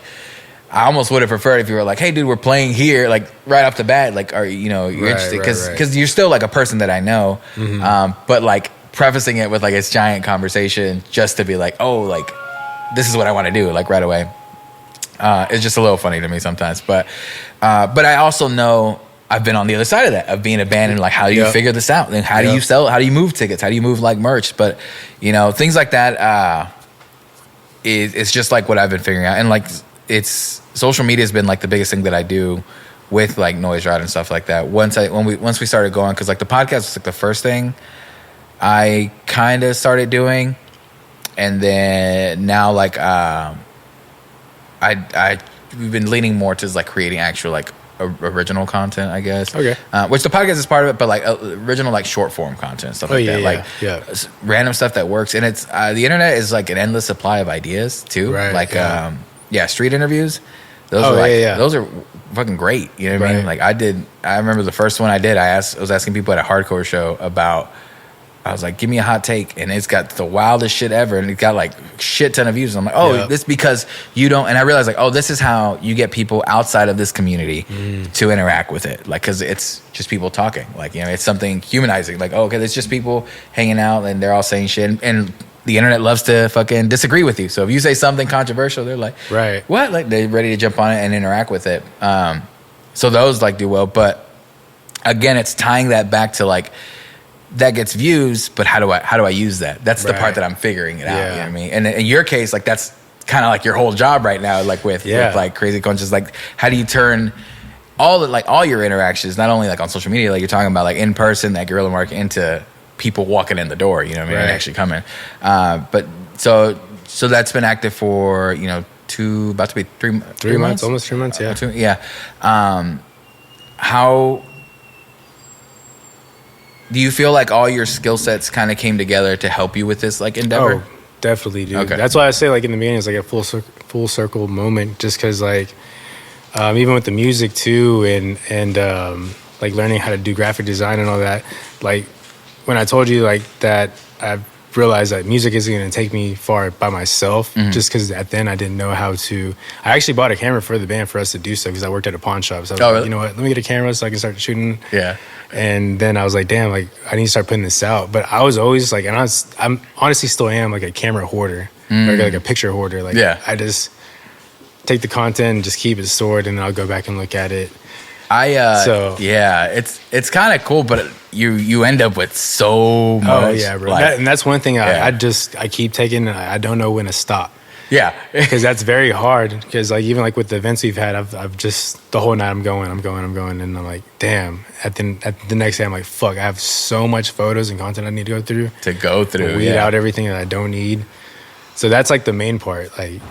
I almost would have preferred if you were like, hey, dude, we're playing here, like right off the bat, like, are you know, you're interested? Because you're still like a person that I know, but like prefacing it with like this giant conversation just to be like, oh, like this is what I want to do, like right away. It's just a little funny to me sometimes, but I also know I've been on the other side of that, of being a band, and like, how do you figure this out? And how do you sell? How do you move tickets? How do you move like merch? But you know, things like that. It's just like what I've been figuring out, and like it's social media has been like the biggest thing that I do with like Noise Ride and stuff like that. Once we started going, because like the podcast was like the first thing I kind of started doing, and then now like we've been leaning more to like creating actual like original content, I guess. Okay. Which the podcast is part of it, but like original like short form content, stuff like that. Random stuff that works, and it's the internet is like an endless supply of ideas too. Right. Like street interviews. Those are fucking great. You know what I mean? Like I remember the first one I did. I was asking people at a hardcore show about. I was like, give me a hot take, and it's got the wildest shit ever, and it got like shit ton of views. And I'm like, this because you don't. And I realized like, oh, this is how you get people outside of this community to interact with it, like, because it's just people talking, like, you know, it's something humanizing. Like, oh, okay, it's just people hanging out, and they're all saying shit, and the internet loves to fucking disagree with you. So if you say something controversial, they're like, what? Like they're ready to jump on it and interact with it. So those like do well, but again, it's tying that back to like. That gets views, but how do I use that? That's the part that I'm figuring it out. You know what I mean? And in your case, like that's kind of like your whole job right now, like with like Crazy Conscious. Like, how do you turn all your interactions, not only like on social media, like you're talking about, like in person, that guerrilla market, into people walking in the door, you know what I mean, and actually coming. But so that's been active for, you know, about to be three months, almost 3 months, how do you feel like all your skill sets kind of came together to help you with this like endeavor? Oh, definitely, dude. Okay. That's why I say like in the beginning it's like a full circle moment, just because like even with the music too, and like learning how to do graphic design and all that. Like when I told you like that, I realized that music isn't going to take me far by myself, just because at then I didn't know how to. I actually bought a camera for the band for us to do so, because I worked at a pawn shop. So I was like, really? You know what? Let me get a camera so I can start shooting. Yeah. And then I was like, damn, like I need to start putting this out. But I was always like, and I'm honestly still am like a camera hoarder, or like a picture hoarder. Like I just take the content and just keep it stored, and then I'll go back and look at it. it's kind of cool, but you end up with so much. Oh yeah, bro. And that's one thing I keep taking. I don't know when to stop. Yeah, because that's very hard. Because like even like with the events we've had, I've just the whole night I'm going, and I'm like, damn. At the next day, I'm like, fuck. I have so much photos and content I need to go through. Weed out everything that I don't need. So that's like the main part. Like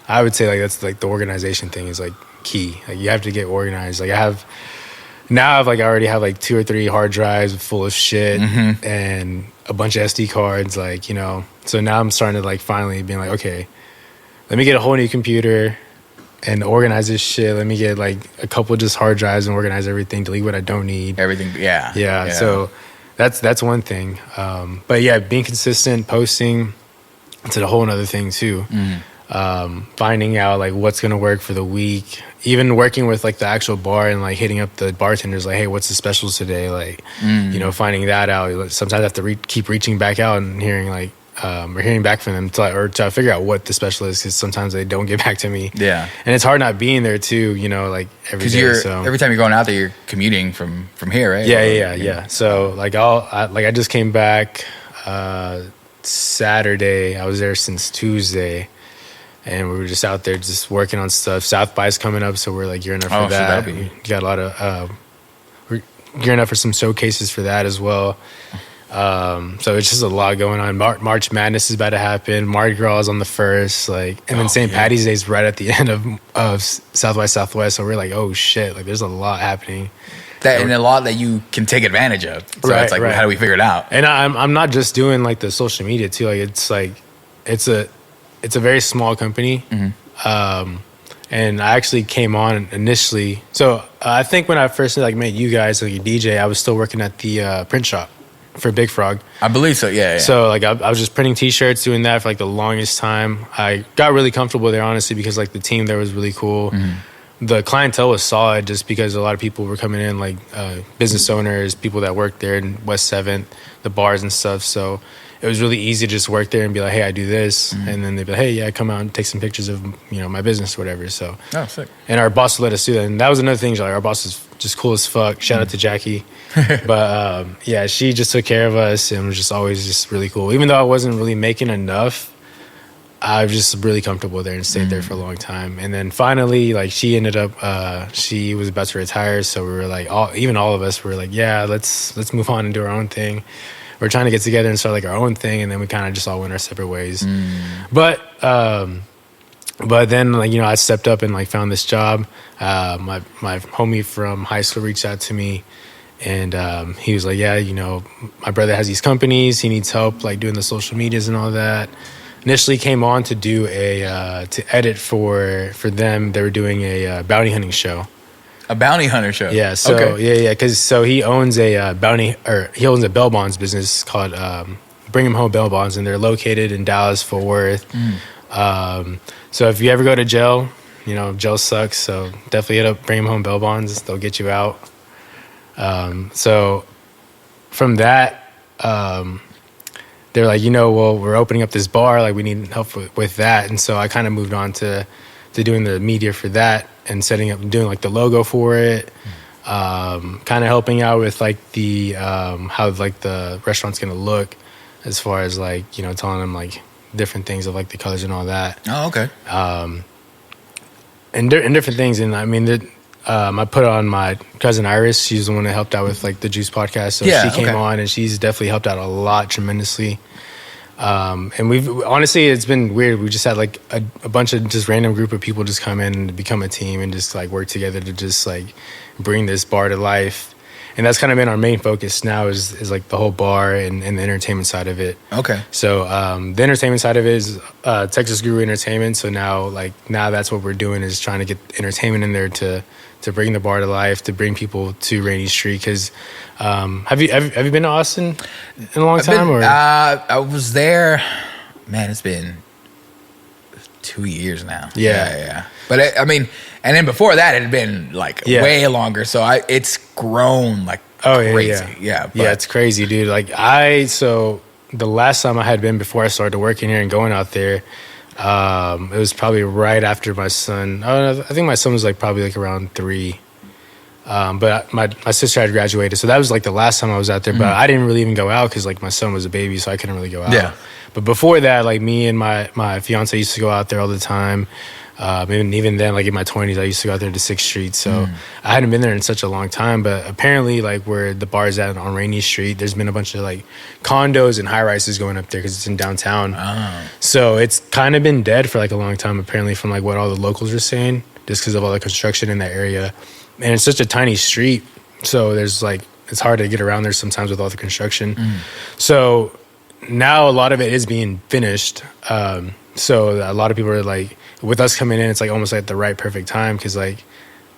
I would say like that's like the organization thing is like key. Like you have to get organized. Like I already have like 2 or 3 hard drives full of shit and a bunch of SD cards, like, you know. So now I'm starting to like finally being like, okay, let me get a whole new computer and organize this shit. Let me get like a couple just hard drives and organize everything, delete what I don't need. Everything, yeah. So that's one thing. But yeah, being consistent, posting, it's a whole nother thing too. Finding out like what's gonna work for the week, even working with like the actual bar and like hitting up the bartenders like, hey, what's the specials today? Like, you know, finding that out. Sometimes I have to keep reaching back out and hearing like or hearing back from them to figure out what the special is, because sometimes they don't get back to me. Yeah, and it's hard not being there too. You know, like every day. So every time you're going out there, you're commuting from here, right? Yeah. So like I just came back Saturday. I was there since Tuesday. And we were just out there just working on stuff. South by's coming up, so we're like gearing up for that. We got a lot of we're gearing up for some showcases for that as well. So it's just a lot going on. March Madness is about to happen. Mardi Gras is on the 1st, like, and then St. Patty's Day is right at the end of South by Southwest. So we're like, oh shit, like there's a lot happening. And a lot that you can take advantage of. So it's like, how do we figure it out? And I'm not just doing like the social media too. Like it's a very small company. And I actually came on initially. So I think when I first like met you guys, like a DJ, I was still working at the print shop for Big Frog. I believe so, yeah. So like I was just printing T-shirts, doing that for like the longest time. I got really comfortable there, honestly, because like the team there was really cool. The clientele was solid just because a lot of people were coming in, like business owners, people that worked there in West 7th, the bars and stuff. So it was really easy to just work there and be like, hey, I do this. And then they'd be like, hey, yeah, come out and take some pictures of, you know, my business or whatever. So, sick. And our boss let us do that. And that was another thing. Like, our boss is just cool as fuck. Shout out to Jackie. But yeah, she just took care of us and was just always just really cool. Even though I wasn't really making enough, I was just really comfortable there and stayed there for a long time. And then finally, like, she ended up, she was about to retire. So we were like, all of us were like, yeah, let's move on and do our own thing. We're trying to get together and start like our own thing, and then we kind of just all went our separate ways. But then, like, you know, I stepped up and like found this job. My homie from high school reached out to me, and he was like, yeah, you know, my brother has these companies. He needs help like doing the social medias and all that. Initially came on to do to edit for them. They were doing a bounty hunting show. A bounty hunter show. Yeah. So because he owns a he owns a bail bonds business called Bring 'em Home Bail Bonds, and they're located in Dallas, Fort Worth. So if you ever go to jail, you know, jail sucks. So definitely hit up Bring 'em Home Bail Bonds. They'll get you out. So from that, they're like, you know, well, we're opening up this bar. Like, we need help with that. And so I kind of moved on to doing the media for that and setting up, doing like the logo for it, kind of helping out with like the how like the restaurant's gonna look, as far as like, you know, telling them like different things of like the colors and all that. Oh, okay. And different things. And I mean, I put on my cousin Iris. She's the one that helped out with like the Juice podcast. So she came on, and she's definitely helped out a lot, tremendously. And we've honestly, it's been weird. We just had like a bunch of just random group of people just come in and become a team and just like work together to just like bring this bar to life. And that's kind of been our main focus now is like the whole bar and the entertainment side of it. Okay. So the entertainment side of it is Texas Guru Entertainment. So now that's what we're doing, is trying to get entertainment in there to bring the bar to life, to bring people to Rainy Street. Because have you been to Austin in a long time? I was there. Man, it's been 2 years now. Yeah. But I mean, and then before that, it had been like way longer. So it's grown like crazy. Yeah, it's crazy, dude. Like so the last time I had been before I started working here and going out there, it was probably right after my son. I think my son was like probably like around 3. But my sister had graduated, so that was like the last time I was out there. But I didn't really even go out because like my son was a baby, so I couldn't really go out. Yeah. But before that, like me and my fiance used to go out there all the time. Even then, like in my 20s, I used to go out there to 6th Street. So I hadn't been there in such a long time. But apparently, like where the bar is at on Rainy Street, there's been a bunch of like condos and high rises going up there because it's in downtown. Oh. So it's kind of been dead for like a long time, apparently, from like what all the locals are saying, just because of all the construction in that area. And it's such a tiny street, so there's like it's hard to get around there sometimes with all the construction. So now a lot of it is being finished. So a lot of people are like, with us coming in, it's like almost like the right perfect time because like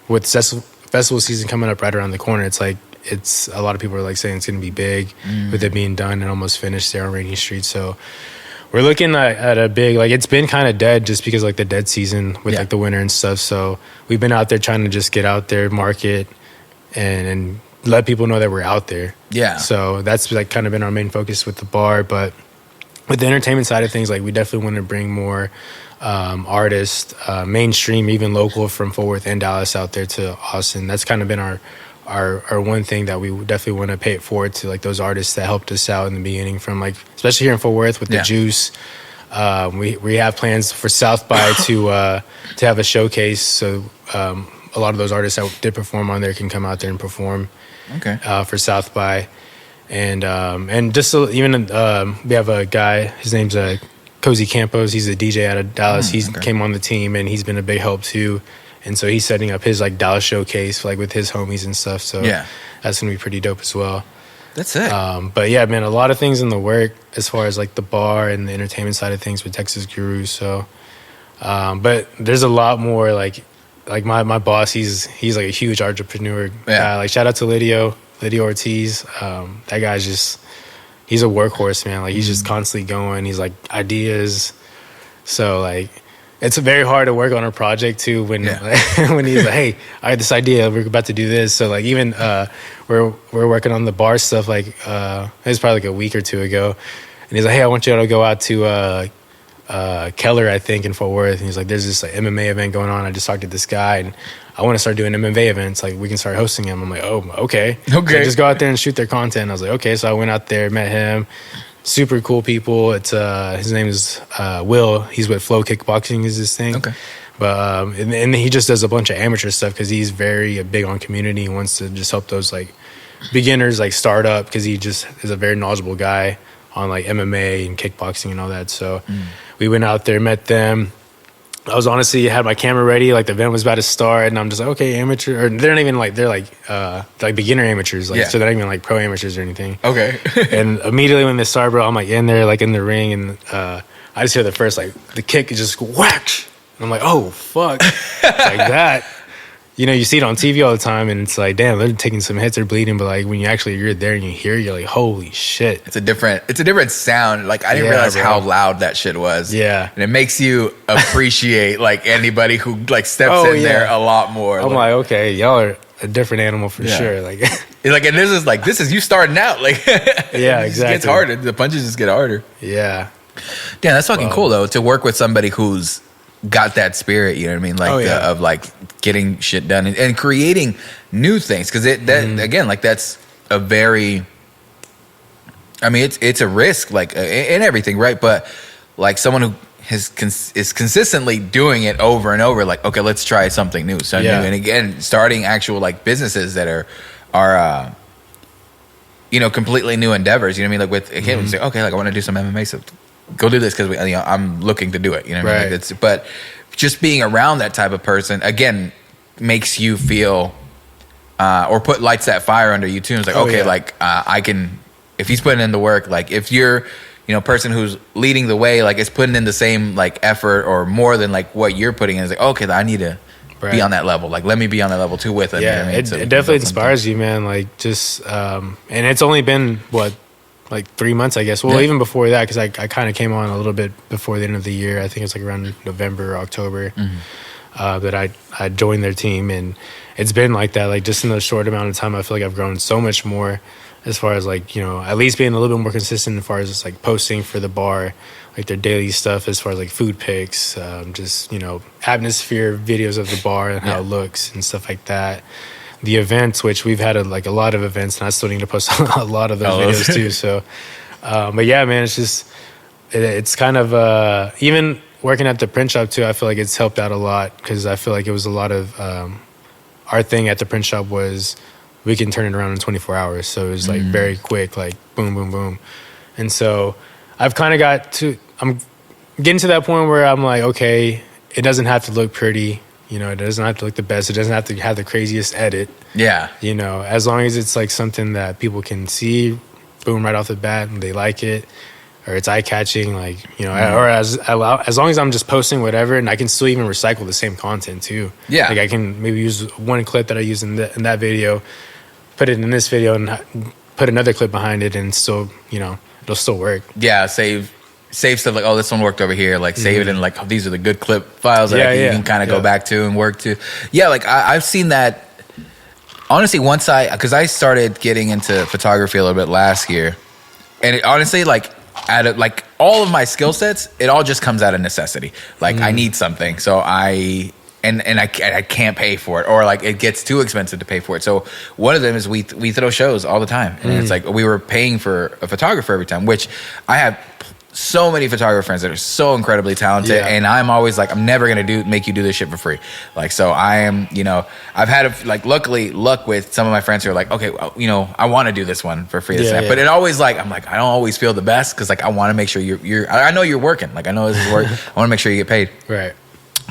with festival season coming up right around the corner, it's like it's a lot of people are like saying it's going to be big with it being done and almost finished there on Rainy Street. So we're looking at a big, like it's been kind of dead just because like the dead season with like the winter and stuff. So we've been out there trying to just get out there, market, and let people know that we're out there. Yeah. So that's like kind of been our main focus with the bar. But with the entertainment side of things, like we definitely want to bring more artists, mainstream, even local from Fort Worth and Dallas out there to Austin. That's kind of been our one thing that we definitely want to pay it forward to, like those artists that helped us out in the beginning from like, especially here in Fort Worth with the Juice. We have plans for South by to have a showcase. So a lot of those artists that did perform on there can come out there and perform for South by. And just so, even we have a guy, his name's Cozy Campos. He's a DJ out of Dallas. He came on the team and he's been a big help too. And so he's setting up his like Dallas showcase like with his homies and stuff. So that's gonna be pretty dope as well. That's it. But yeah, man, a lot of things in the work as far as like the bar and the entertainment side of things with Texas Guru. So, but there's a lot more like my boss. He's like a huge entrepreneur guy. Like shout out to Lydio Ortiz. That guy's he's a workhorse, man. Like he's just constantly going. He's like ideas. So like. It's very hard to work on a project too when when he's like, hey, I had this idea, we're about to do this. So like even we're working on the bar stuff like it was probably like a week or two ago, and he's like, hey, I want you all to go out to Keller, I think, in Fort Worth. And he's like, there's this like MMA event going on. I just talked to this guy and I want to start doing MMA events. Like we can start hosting them. I'm like, oh, okay. So just go out there and shoot their content. I was like, okay. So I went out there, met him. Super cool people. It's his name is Will. He's with Flow Kickboxing is his thing. Okay. But and he just does a bunch of amateur stuff because he's very big on community. He wants to just help those like beginners like start up because he just is a very knowledgeable guy on like MMA and kickboxing and all that. So we went out there, met them. I was honestly had my camera ready, like the event was about to start, and I'm just like, okay, amateur, or they're not even like they're like beginner amateurs, like so they're not even like pro amateurs or anything. Okay. And immediately when they start, bro, I'm like in there, like in the ring, and I just hear the first like the kick is just whack, and I'm like, oh fuck, like that. You know, you see it on TV all the time, and it's like, damn, they're taking some hits, they're bleeding. But like when you're there and you hear, you're like, holy shit! It's a different sound. Like I didn't realize how loud that shit was. Yeah, and it makes you appreciate like anybody who like steps in there a lot more. I'm like, okay, y'all are a different animal for sure. Like, and this is you starting out. Like, yeah, exactly. It gets harder. The punches just get harder. Yeah. Damn, that's fucking cool though to work with somebody who's got that spirit, you know what I mean? Like of like getting shit done and creating new things. Cause again, like that's a very, I mean, it's a risk like in everything. Right. But like someone who is consistently doing it over and over, like, okay, let's try something new. So new. And again, starting actual like businesses that are you know, completely new endeavors, you know what I mean? Like with again, we say, okay, like I want to do some MMA stuff. Go do this because I'm looking to do it. You know what I mean? Like but just being around that type of person again makes you feel or lights that fire under you too. It's like like I can if he's putting in the work. Like if you're person who's leading the way, like is putting in the same like effort or more than like what you're putting in. It's like okay, I need to be on that level. Like let me be on that level too with him. Yeah, you know what I mean? It definitely inspires you, man. Like just and it's only been like 3 months, I guess. Well, even before that, because I kind of came on a little bit before the end of the year. I think it's like around November or October that I joined their team. And it's been like that. Like just in a short amount of time, I feel like I've grown so much more as far as like, at least being a little bit more consistent as far as just like posting for the bar, like their daily stuff as far as like food pics, just, atmosphere videos of the bar and how it looks and stuff like that. the events, which we've had a lot of events, and I still need to post a lot of those videos too. So, but yeah, man, it's just it's kind of even working at the print shop too. I feel like it's helped out a lot because I feel like it was a lot of our thing at the print shop was we can turn it around in 24 hours. So it was like very quick, like boom, boom, boom. And so I've kind of I'm getting to that point where I'm like, okay, it doesn't have to look pretty. You know, it doesn't have to look the best. It doesn't have to have the craziest edit. Yeah. You know, as long as it's like something that people can see, boom, right off the bat, and they like it, or it's eye-catching, like, you know, or as long as I'm just posting whatever, and I can still even recycle the same content too. Yeah. Like I can maybe use one clip that I used in that video, put it in this video, and put another clip behind it, and still, you know, it'll still work. Yeah, save stuff like, oh, this one worked over here. Like save it in like, oh, these are the good clip files that you can kind of go back to and work to. Yeah, like I've seen that. Honestly, because I started getting into photography a little bit last year, and it, honestly, like all of my skill sets, it all just comes out of necessity. Like I need something, so I can't pay for it, or like it gets too expensive to pay for it. So one of them is we throw shows all the time, and it's like we were paying for a photographer every time, which I have so many photographer friends that are so incredibly talented, and I'm always like, I'm never gonna make you do this shit for free. Like, so I am, you know, I've had luck with some of my friends who are like, okay, well, you know, I want to do this one for free, but it always like, I'm like, I don't always feel the best because like I want to make sure you're I know you're working, like I know this is work. I want to make sure you get paid, right?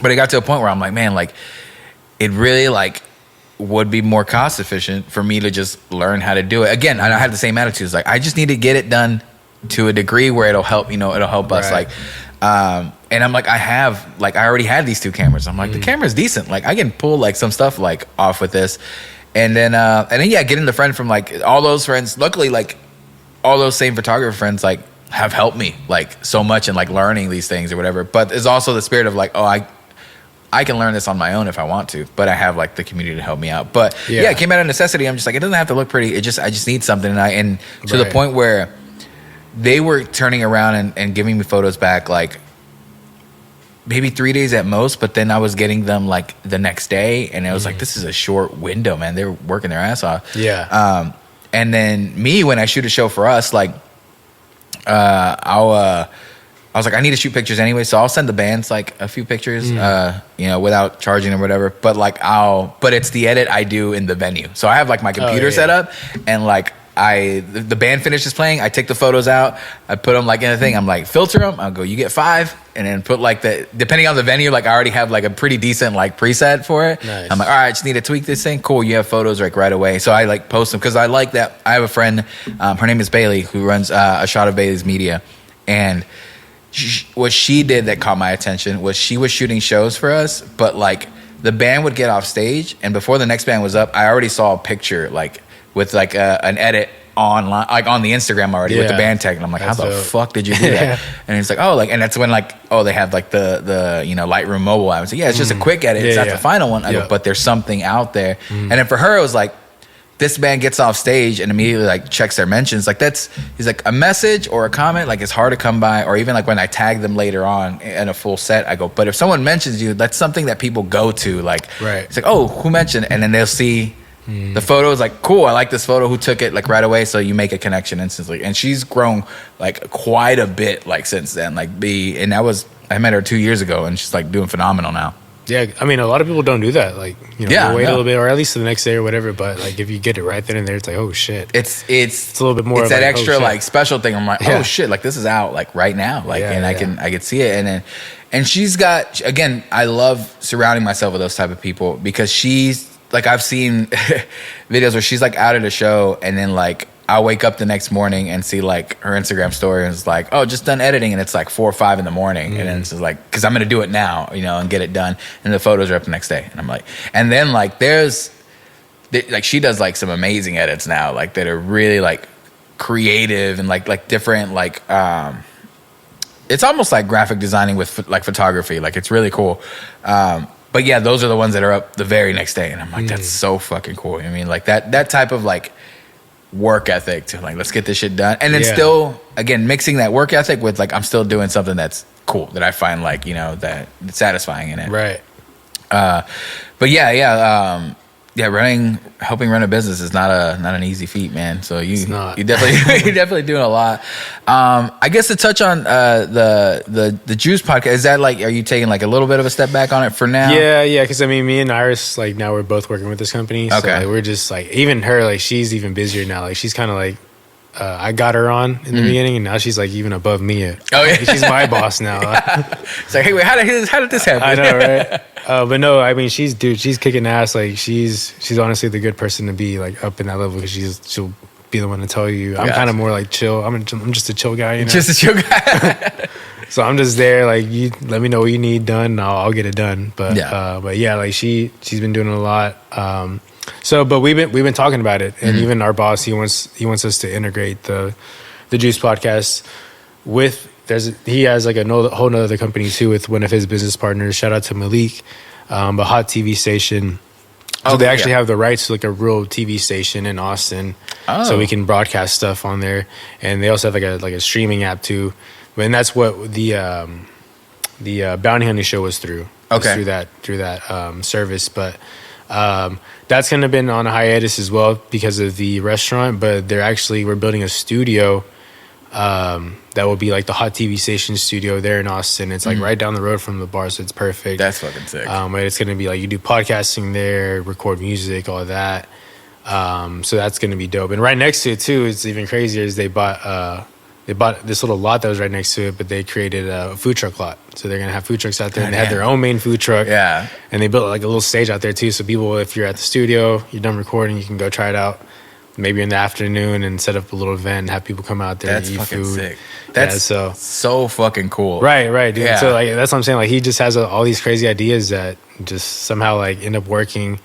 But it got to a point where I'm like, man, like it really like would be more cost efficient for me to just learn how to do it again. I have the same attitude. It's like I just need to get it done to a degree where it'll help, you know, it'll help us. Like, and I'm like, I already had these 2 cameras. I'm like, the camera's decent. Like I can pull like some stuff like off with this. And then getting the friend from like all those friends, luckily, like all those same photographer friends, like have helped me like so much in like learning these things or whatever. But there's also the spirit of like, oh, I can learn this on my own if I want to, but I have like the community to help me out. But it came out of necessity. I'm just like, it doesn't have to look pretty. I just need something. And to the point where they were turning around and giving me photos back like maybe 3 days at most, but then I was getting them like the next day, and it was like, this is a short window, man. They were working their ass off. Yeah. And then me, when I shoot a show for us, like I was like, I need to shoot pictures anyway, so I'll send the bands like a few pictures, you know, without charging or whatever. But like but it's the edit I do in the venue. So I have like my computer set up, and like the band finishes playing, I take the photos out, I put them like in a thing, I'm like, filter them, I'll go, you get 5, and then put like depending on the venue, like I already have like a pretty decent like preset for it. Nice. I'm like, all right, I just need to tweak this thing. Cool, you have photos like right away. So I like post them because I like that. I have a friend, her name is Bailey, who runs A Shot of Bailey's Media, and what she did that caught my attention was she was shooting shows for us, but like the band would get off stage, and before the next band was up, I already saw a picture like with like an edit online, like on the Instagram already with the band tag, and I'm like, how the fuck did you do that? And it's like, oh, like, and that's when like, oh, they have like the you know, Lightroom mobile. I was like, yeah, it's just a quick edit, it's not the final one. I go, but there's something out there. And then for her, it was like, this band gets off stage and immediately like checks their mentions. Like he's like, a message or a comment, like it's hard to come by. Or even like when I tag them later on in a full set, I go, but if someone mentions you, that's something that people go to. Like, it's like, oh, who mentioned? And then they'll see the photo is like, cool, I like this photo, who took it, like right away. So you make a connection instantly. And she's grown like quite a bit like since then. Like I met her 2 years ago, and she's like doing phenomenal now. Yeah, I mean, a lot of people don't do that. Like, you know, wait a little bit, or at least the next day or whatever. But like, if you get it right then and there, it's like, oh shit. It's a little bit more. It's that like, extra like special thing. I'm like, oh shit, like this is out like right now, like, and I can see it. And she's got, again, I love surrounding myself with those type of people, because she's like, I've seen videos where she's like out at a show, and then like I'll wake up the next morning and see like her Instagram story, and it's like, oh, just done editing, and it's like 4 or 5 in the morning, and then it's just like, because I'm gonna do it now, you know, and get it done, and the photos are up the next day, and I'm like, and then like like she does like some amazing edits now, like that are really like creative and like different, like it's almost like graphic designing with like photography, like it's really cool. But yeah, those are the ones that are up the very next day, and I'm like, that's so fucking cool. I mean, like that type of like work ethic to like, let's get this shit done, and then still again mixing that work ethic with like, I'm still doing something that's cool, that I find like, you know, that it's satisfying in it, right? But helping run a business is not an easy feat, man. So you definitely you're definitely doing a lot. I guess to touch on the Juice podcast, is that like, are you taking like a little bit of a step back on it for now? Yeah. Because I mean, me and Iris, like now we're both working with this company. So Okay. like, we're just like, even her, like she's even busier now. Like she's kind of like, I got her on in the beginning, and now she's like even above me. Oh yeah, she's my boss now. It's like, hey, wait, how did this happen? I know, right? But no, I mean, she's kicking ass. Like she's honestly the good person to be like up in that level, because she'll be the one to tell you. I'm kind of more like chill. I'm just a chill guy, you know. Just a chill guy. So I'm just there, like, you let me know what you need done, and I'll get it done. But yeah, like she's been doing a lot. But we've been talking about it, and even our boss, he wants us to integrate the Juice podcast with. He has like a whole nother company too with one of his business partners. Shout out to Malik, a hot TV station. So they actually have the rights to like a real TV station in Austin, so we can broadcast stuff on there. And they also have like a streaming app too. And that's what the Bounty Hunter show was through. Okay, through that service, but. That's going to been on a hiatus as well because of the restaurant, but we're building a studio that will be like the hot TV station studio there in Austin. It's like right down the road from the bar, so it's perfect. That's fucking sick. But it's going to be like, you do podcasting there, record music, all of that. So that's going to be dope. And right next to it too, it's even crazier, is they bought this little lot that was right next to it, but they created a food truck lot. So they're going to have food trucks out there, and they have their own main food truck. Yeah. And they built like a little stage out there too. So people, if you're at the studio, you're done recording, you can go try it out maybe in the afternoon and set up a little event and have people come out there and eat fucking food. Sick. That's so fucking cool. Right, dude. Yeah. So like, that's what I'm saying. Like, he just has all these crazy ideas that just somehow like end up working.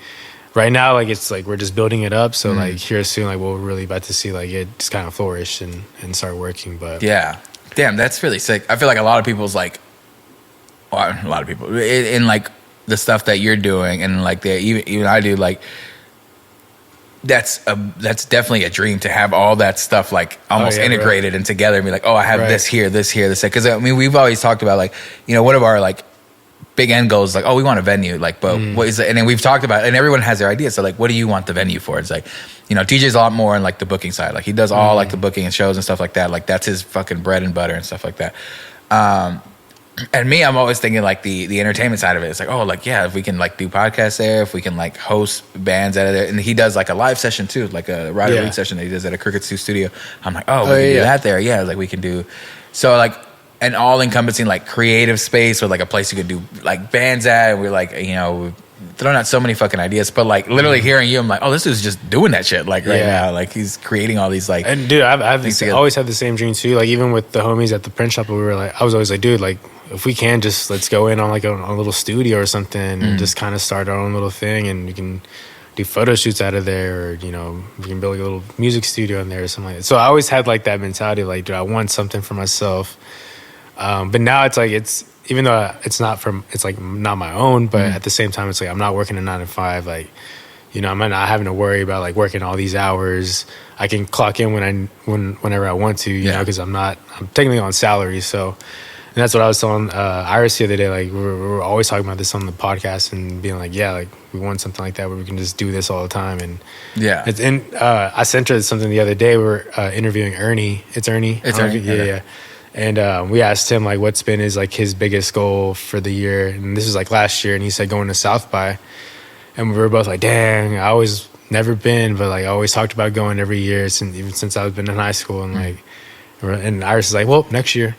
Right now, like, it's like we're just building it up. So like here soon, like we're really about to see like it just kind of flourish and start working. But yeah, damn, that's really sick. I feel like a lot of people's like, well, a lot of people in like the stuff that you're doing, and like even I do, like that's definitely a dream to have all that stuff like almost integrated and together, and be like, oh, I have this here, this here, this. Because I mean, we've always talked about like, you know, one of our like big end goals, like, oh, we want a venue, like, but what is it? And then we've talked about it, and everyone has their ideas. So like, what do you want the venue for? It's like, you know, TJ's a lot more in like the booking side. Like he does all like the booking and shows and stuff like that. Like that's his fucking bread and butter and stuff like that. And me, I'm always thinking like the entertainment side of it. It's like, oh, like, yeah, if we can like do podcasts there, if we can like host bands out of there. And he does like a live session too, like a Rider Week session that he does at a Crooked Stew studio. I'm like, oh, we can do that there. Yeah, like we can do. So like an all encompassing like creative space, or like a place you could do like bands at. And we're like, you know, we've thrown out so many fucking ideas, but like literally hearing you, I'm like, oh, this is just doing that shit like right now. Like he's creating all these like. And dude, I've always had the same dream too. Like even with the homies at the print shop, we were like, I was always like, dude, like if we can just let's go in on like a little studio or something and just kind of start our own little thing, and we can do photo shoots out of there, or you know, we can build like a little music studio in there or something like that. So I always had like that mentality, like, dude, I want something for myself. But now it's like, even though it's like not my own, but at the same time, it's like I'm not working a 9 to 5. Like, you know, I'm not having to worry about like working all these hours. I can clock in whenever I want to, you know, because I'm technically on salary. So, and that's what I was telling Iris the other day. Like we were always talking about this on the podcast and being like, yeah, like we want something like that where we can just do this all the time. And I sent her something the other day. We were interviewing Ernie. It's Ernie. Yeah. And we asked him like what's been his biggest goal for the year, and this was like last year, and he said going to South by, and we were both like, dang, I always never been, but like I always talked about going every year even since I was been in high school, and like, and Iris is like, well, next year,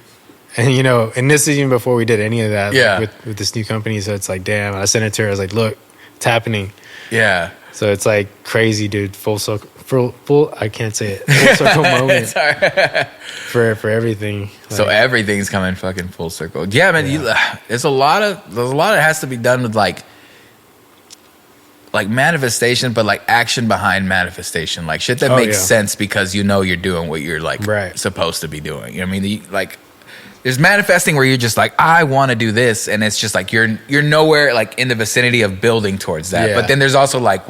and you know, and this is even before we did any of that, like, with this new company, so it's like, damn, I sent it to her, I was like, look, it's happening, so it's like crazy, dude, full circle. Full I can't say it. Full circle moment for everything. Like, so everything's coming fucking full circle. Yeah, man. There's a lot that has to be done with like manifestation, but like action behind manifestation, like shit that makes sense because you know you're doing what you're like supposed to be doing. You know what I mean? Like there's manifesting where you're just like, I want to do this, and it's just like you're nowhere like in the vicinity of building towards that. But then there's also like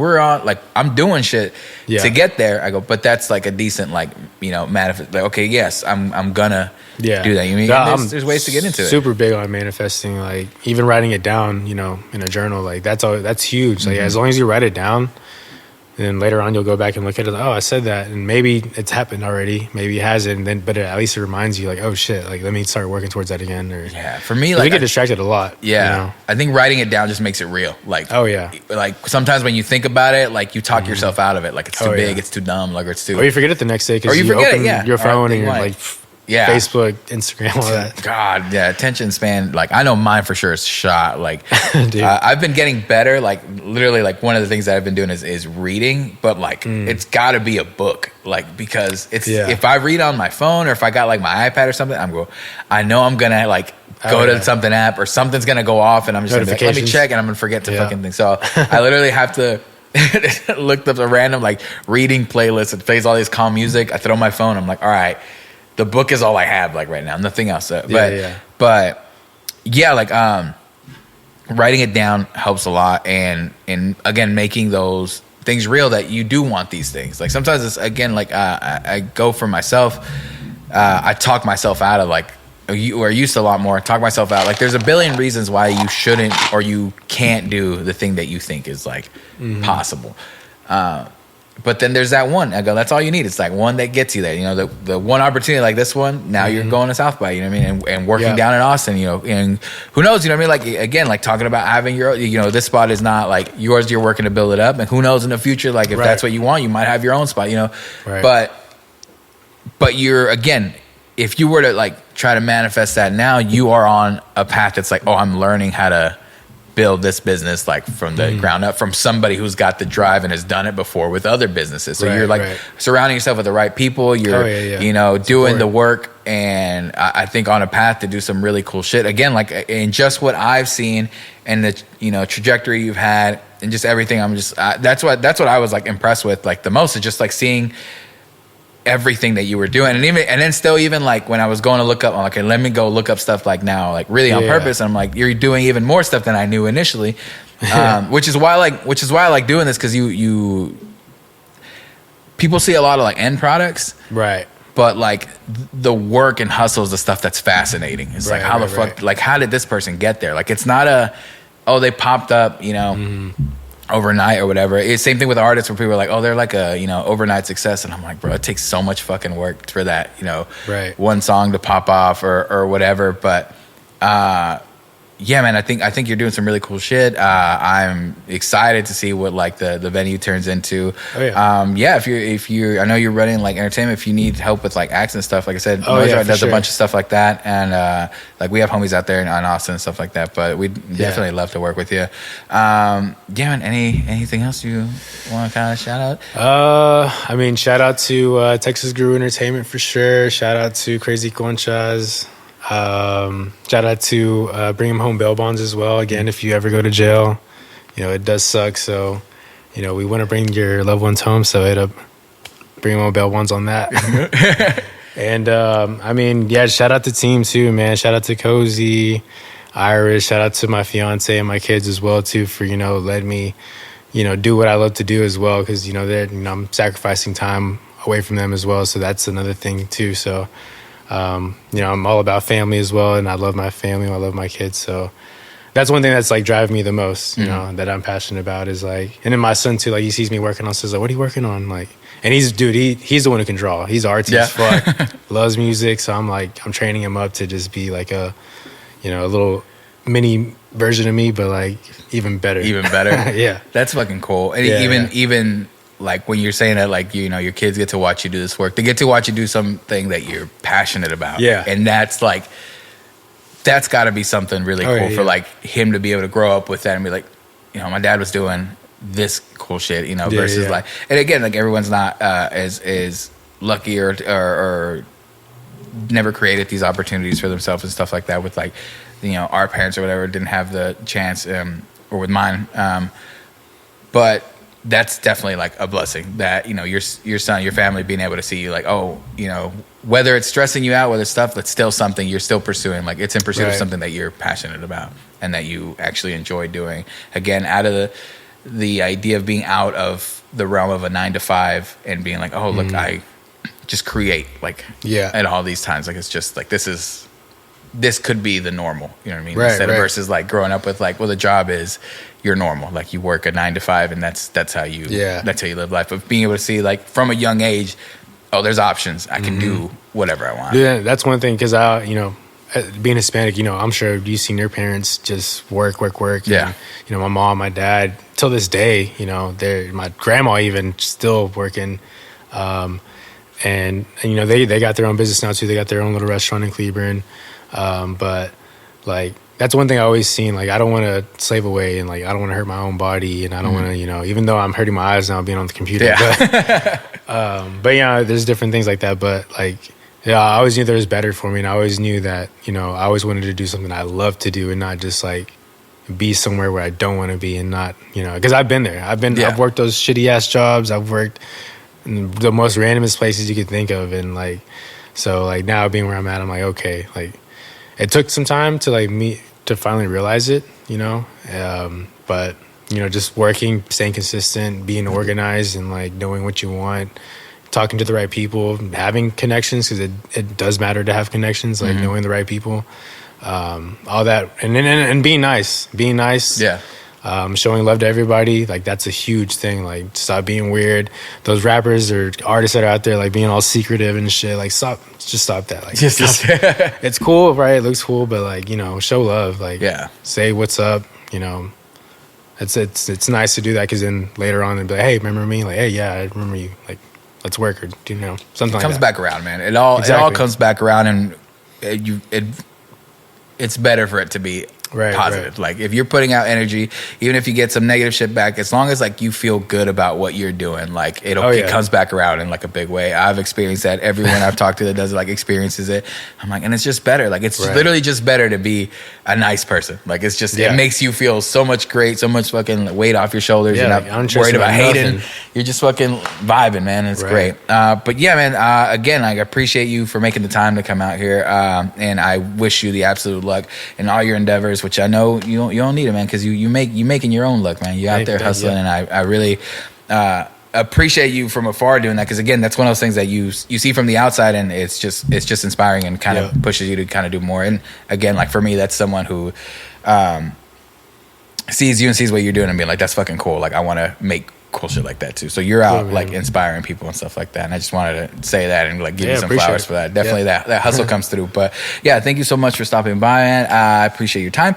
I'm doing shit to get there. I go, but that's like a decent like, you know, manifest. Like, okay, yes, I'm gonna do that. You mean there's ways to get into it. Super big on manifesting, like even writing it down, you know, in a journal. Like that's huge. Like as long as you write it down, And then later on, you'll go back and look at it. Like, oh, I said that, and maybe it's happened already. Maybe it hasn't. And then, but at least it reminds you, like, oh shit, like let me start working towards that again. Or for me, like I get distracted a lot. Yeah, you know? I think writing it down just makes it real. Like, oh yeah, like sometimes when you think about it, like you talk yourself out of it. Like it's too big, it's too dumb, like or it's too. Or you forget it the next day because you open your phone and you're like. Facebook, Instagram, all that. God, yeah, attention span. Like I know mine for sure is shot. Like I've been getting better. Like literally, like one of the things that I've been doing is reading. But like it's got to be a book. Like because it's if I read on my phone or if I got like my iPad or something, I know I'm gonna like go to something app or something's gonna go off and I'm just gonna be like, let me check and I'm gonna forget to fucking think. So I literally have to. Looked up a random like reading playlist. It plays all this calm music. I throw my phone. I'm like, all right. The book is all I have, like right now, nothing else. But like writing it down helps a lot, and again making those things real that you do want these things. Like sometimes it's again like I go for myself. I talk myself out of like or used to a lot more. Talk myself out. Like there's a billion reasons why you shouldn't or you can't do the thing that you think is like possible. But then there's that one. I go, that's all you need. It's like one that gets you there. You know, the one opportunity like this one, now you're going to South by, you know what I mean? And working down in Austin, you know, and who knows, you know what I mean? Like, again, like talking about having your, you know, this spot is not like yours, you're working to build it up. And who knows in the future, like if that's what you want, you might have your own spot, you know? But you're, again, if you were to like try to manifest that now, you are on a path that's like, oh, I'm learning how to build this business like from the ground up from somebody who's got the drive and has done it before with other businesses. So you're like surrounding yourself with the right people. You're, you know, doing the work, and I think on a path to do some really cool shit. Again, like in just what I've seen and the, you know, trajectory you've had and just everything. I'm just, that's what I was like impressed with like the most is just like seeing everything that you were doing, and then still even like when I was going to look up, I'm like, okay, let me go look up stuff like now, like really on purpose. And I'm like, you're doing even more stuff than I knew initially, which is why I like doing this because you people see a lot of like end products, right? But like the work and hustle is the stuff that's fascinating. It's like how the fuck, like how did this person get there? Like it's not they popped up, you know. Overnight or whatever. It's same thing with artists where people are like, oh, they're like a, you know, overnight success. And I'm like, bro, it takes so much fucking work for that, you know, one song to pop off or whatever. But yeah, man, I think you're doing some really cool shit. I'm excited to see what like the venue turns into. If you're I know you're running like entertainment. If you need help with like acts and stuff, like I said, Noise does a bunch of stuff like that, and like we have homies out there in Austin and stuff like that. But we'd definitely love to work with you. Man, anything else you want to kind of shout out? I mean, shout out to Texas Guru Entertainment for sure. Shout out to Crazy Conchas. Shout out to Bring 'em Home Bail Bonds as well. Again, if you ever go to jail, you know, it does suck. So, you know, we want to bring your loved ones home. So hit up Bring 'em Home Bail Bonds on that. And, I mean, yeah, shout out to team too, man. Shout out to Cozy, Iris. Shout out to my fiance and my kids as well too for, you know, letting me, you know, do what I love to do as well. Cause you know, I'm sacrificing time away from them as well. So that's another thing too. So, you know, I'm all about family as well, and I love my family, I love my kids, so that's one thing that's like driving me the most, you know, that I'm passionate about is like, and then my son too, like he sees me working on, says like, what are you working on? Like, and he's the one who can draw. He's artsy as fuck, loves music, so I'm training him up to just be like a, you know, a little mini version of me, but like even better. Yeah, that's fucking cool. And even like when you're saying that, like, you know, your kids get to watch you do this work, they get to watch you do something that you're passionate about. Yeah. And that's like, that's got to be something really cool for like him to be able to grow up with that and be like, you know, my dad was doing this cool shit, you know, versus like, and again, like everyone's not as lucky or never created these opportunities for themselves and stuff like that with like, you know, our parents or whatever didn't have the chance or with mine. But that's definitely like a blessing that, you know, your son, your family being able to see you like, oh, you know, whether it's stressing you out, whether it's stuff, that's still something you're still pursuing. Like it's in pursuit of something that you're passionate about and that you actually enjoy doing. Again, out of the idea of being out of the realm of a 9-to-5 and being like, oh, look, I just create like at all these times. Like, it's just like, this is this could be the normal, you know what I mean? Right, Instead right. of versus like growing up with like, well, the job is you're normal. Like you work a 9 to 5 and that's how you live life. But being able to see like from a young age, oh, there's options. I can do whatever I want. Yeah, that's one thing because being Hispanic, I'm sure you've seen your parents just work. Yeah. And, my mom, my dad, till this day, my grandma even still working. And they got their own business now too. They got their own little restaurant in Cleburne. But like, that's one thing I always seen. Like, I don't want to slave away and like, I don't want to hurt my own body. And I don't want to, even though I'm hurting my eyes now being on the computer. Yeah. But there's different things like that. But like, I always knew there was better for me. And I always knew that, I always wanted to do something I love to do and not just like be somewhere where I don't want to be and not, because I've been there. I've worked those shitty ass jobs. I've worked in the most randomest places you could think of. And like, so like now being where I'm at, I'm like, okay, like it took some time to like me to finally realize it, but just working, staying consistent, being organized and like knowing what you want, talking to the right people, having connections, because it does matter to have connections, like knowing the right people, all that, and being nice. Yeah. Showing love to everybody, like that's a huge thing. Like stop being weird. Those rappers or artists that are out there like being all secretive and shit, like stop that. Like it's cool, right? It looks cool, but like, show love. Like say what's up, It's nice to do that because then later on they'll be like, hey, remember me? Like, hey, yeah, I remember you. Like, let's work or something like that. It comes back around, man. It all comes back around, and it's better for it to be positive. Right. Like if you're putting out energy, even if you get some negative shit back, as long as like you feel good about what you're doing, like it comes back around in like a big way. I've experienced that. Everyone I've talked to that does it like experiences it. I'm like, and it's just better. Like it's literally just better to be a nice person. Like it's just it makes you feel so much great, so much fucking weight off your shoulders. You're not worried about hating. You're just fucking vibing, man. It's great. But yeah, man. Again, I appreciate you for making the time to come out here, and I wish you the absolute luck in all your endeavors. Which I know you don't need it, man, because you making your own luck, man. You're out there hustling, and I really appreciate you from afar doing that, because again, that's one of those things that you see from the outside, and it's just inspiring and kind of pushes you to kind of do more. And again, like for me, that's someone who sees you and sees what you're doing and being like, that's fucking cool. Like I want to make cool shit like that too. So you're out like inspiring people and stuff like that, and I just wanted to say that and like give you some flowers for that. Definitely that hustle comes through. But yeah, thank you so much for stopping by, man. I appreciate your time.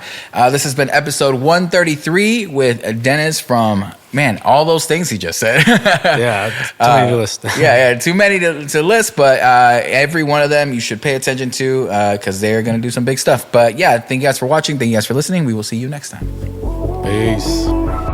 This has been episode 133 with Dennis from, man, all those things he just said. Too many to list. Too many to list, but every one of them you should pay attention to because they're going to do some big stuff. But yeah, thank you guys for watching. Thank you guys for listening. We will see you next time. Peace.